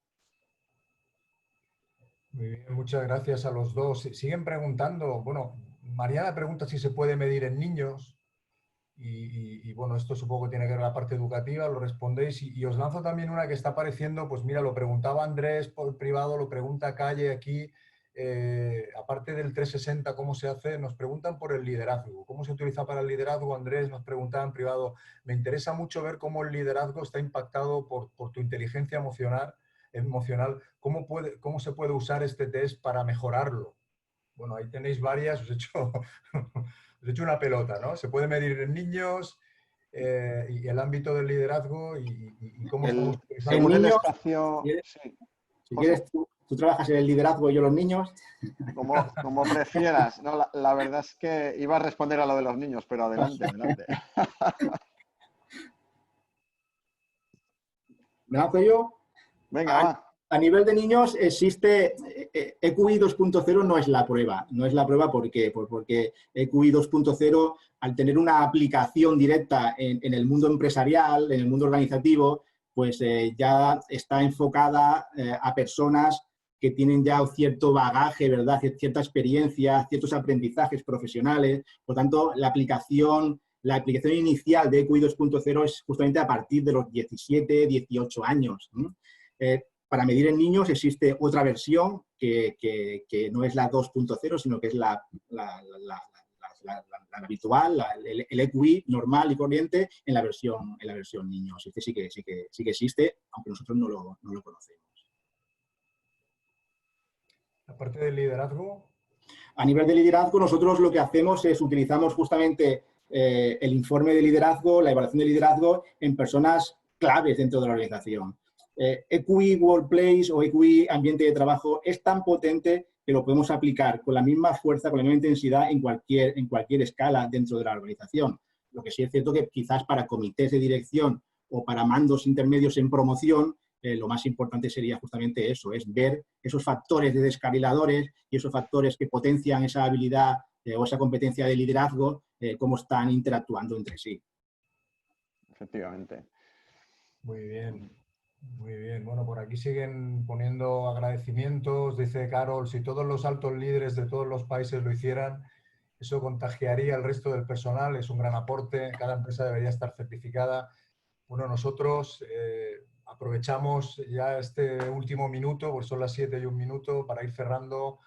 Muy bien, muchas gracias a los dos. Siguen preguntando, bueno, Mariana pregunta si se puede medir en niños y bueno, esto supongo que tiene que ver con la parte educativa, lo respondéis y os lanzo también una que está apareciendo, pues mira, lo preguntaba Andrés por privado, lo pregunta Calle aquí. Aparte del 360, ¿cómo se hace? Nos preguntan por el liderazgo. ¿Cómo se utiliza para el liderazgo? Andrés nos preguntaba en privado. Me interesa mucho ver cómo el liderazgo está impactado por tu inteligencia emocional. ¿Cómo se puede usar este test para mejorarlo? Bueno, ahí tenéis varias. Os he hecho una pelota, ¿no? Se puede medir en niños y el ámbito del liderazgo y cómo estamos utilizando. Según el niños, espacio... Si quieres, tú trabajas en el liderazgo y yo los niños. Como prefieras. No, la verdad es que iba a responder a lo de los niños, pero adelante. ¿Me lanzo yo? Venga, va. A nivel de niños existe EQI 2.0 no es la prueba. No es la prueba ¿por qué? Porque EQI 2.0 al tener una aplicación directa en el mundo empresarial, en el mundo organizativo, pues ya está enfocada a personas que tienen ya cierto bagaje, ¿verdad? Cierta experiencia, ciertos aprendizajes profesionales. Por tanto, la aplicación inicial de EQI 2.0 es justamente a partir de los 17, 18 años. Para medir en niños existe otra versión que no es la 2.0, sino que es la habitual, el EQI normal y corriente en la versión niños. Este sí que existe, aunque nosotros no lo conocemos. Aparte del liderazgo. A nivel de liderazgo, nosotros lo que hacemos es utilizamos justamente el informe de liderazgo, la evaluación de liderazgo en personas claves dentro de la organización. EQI Workplace o EQI Ambiente de Trabajo es tan potente que lo podemos aplicar con la misma fuerza, con la misma intensidad en cualquier escala dentro de la organización. Lo que sí es cierto que quizás para comités de dirección o para mandos intermedios en promoción, lo más importante sería justamente eso, es ver esos factores de descarriladores y esos factores que potencian esa habilidad o esa competencia de liderazgo, cómo están interactuando entre sí. Efectivamente. Muy bien. Muy bien, bueno, por aquí siguen poniendo agradecimientos, dice Carol, si todos los altos líderes de todos los países lo hicieran, eso contagiaría al resto del personal, es un gran aporte, cada empresa debería estar certificada. Bueno, nosotros aprovechamos ya este último minuto, pues son las 7:01 para ir cerrando,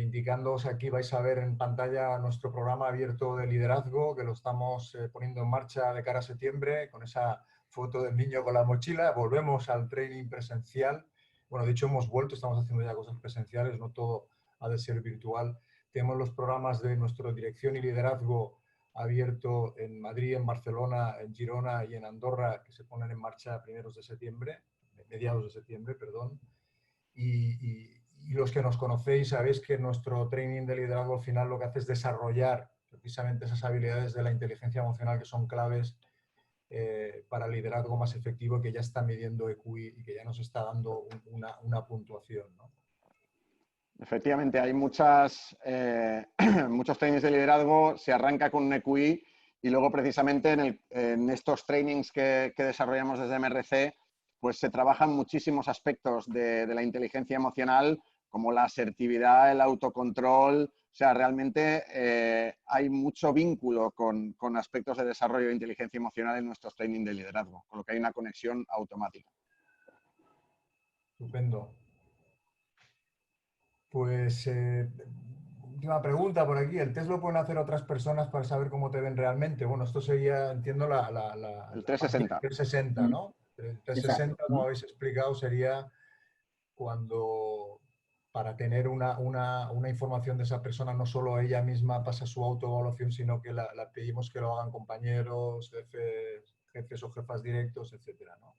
indicándoos aquí, vais a ver en pantalla nuestro programa abierto de liderazgo, que lo estamos poniendo en marcha de cara a septiembre, con esa foto del niño con la mochila. Volvemos al training presencial. Bueno, de hecho hemos vuelto, estamos haciendo ya cosas presenciales, no todo ha de ser virtual. Tenemos los programas de nuestra dirección y liderazgo abierto en Madrid, en Barcelona, en Girona y en Andorra, que se ponen en marcha a mediados de septiembre, perdón. Y los que nos conocéis sabéis que nuestro training de liderazgo al final lo que hace es desarrollar precisamente esas habilidades de la inteligencia emocional que son claves para el liderazgo más efectivo, que ya está midiendo EQI y que ya nos está dando una puntuación, ¿no? Efectivamente, hay muchos trainings de liderazgo, se arranca con un EQI y luego precisamente en estos trainings que desarrollamos desde MRC, pues se trabajan muchísimos aspectos de la inteligencia emocional, como la asertividad, el autocontrol. O sea, realmente hay mucho vínculo con aspectos de desarrollo de inteligencia emocional en nuestros trainings de liderazgo, con lo que hay una conexión automática. Estupendo. Pues, última pregunta por aquí. ¿El test lo pueden hacer otras personas para saber cómo te ven realmente? Bueno, esto sería, entiendo, el 360. 360, ¿no? El 360, Exacto. como habéis explicado, sería cuando, para tener una información de esa persona, no solo ella misma pasa su autoevaluación, sino que la pedimos que lo hagan compañeros, jefes o jefas directos, etcétera, ¿no?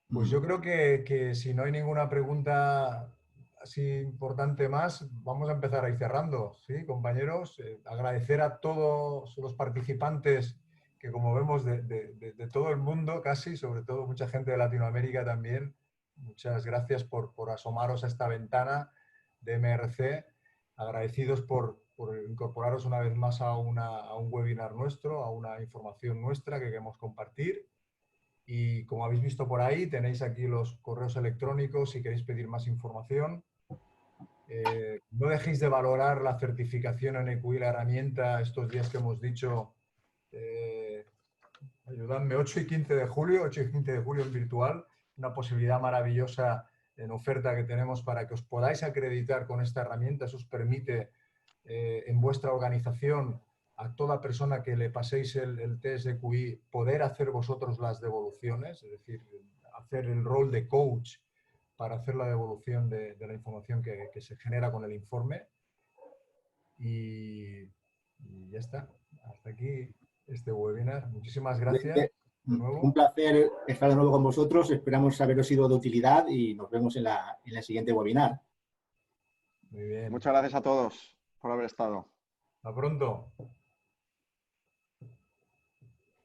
Pues yo creo que si no hay ninguna pregunta así importante más, vamos a empezar a ir cerrando, ¿sí, compañeros? Agradecer a todos los participantes que, como vemos, de todo el mundo casi, sobre todo mucha gente de Latinoamérica también. Muchas gracias por asomaros a esta ventana de MRC. Agradecidos por incorporaros una vez más a un webinar nuestro, a una información nuestra que queremos compartir. Y como habéis visto por ahí, tenéis aquí los correos electrónicos si queréis pedir más información. No dejéis de valorar la certificación en EQI, la herramienta, estos días que hemos dicho, ayudadme, 8 y 15 de julio en virtual, una posibilidad maravillosa en oferta que tenemos para que os podáis acreditar con esta herramienta. Eso os permite en vuestra organización, a toda persona que le paséis el test de QI, poder hacer vosotros las devoluciones, es decir, hacer el rol de coach para hacer la devolución de la información que se genera con el informe. Y ya está. Hasta aquí este webinar. Muchísimas gracias. De nuevo. Un placer estar de nuevo con vosotros. Esperamos haberos sido de utilidad y nos vemos en la siguiente webinar. Muy bien. Muchas gracias a todos por haber estado. Hasta pronto.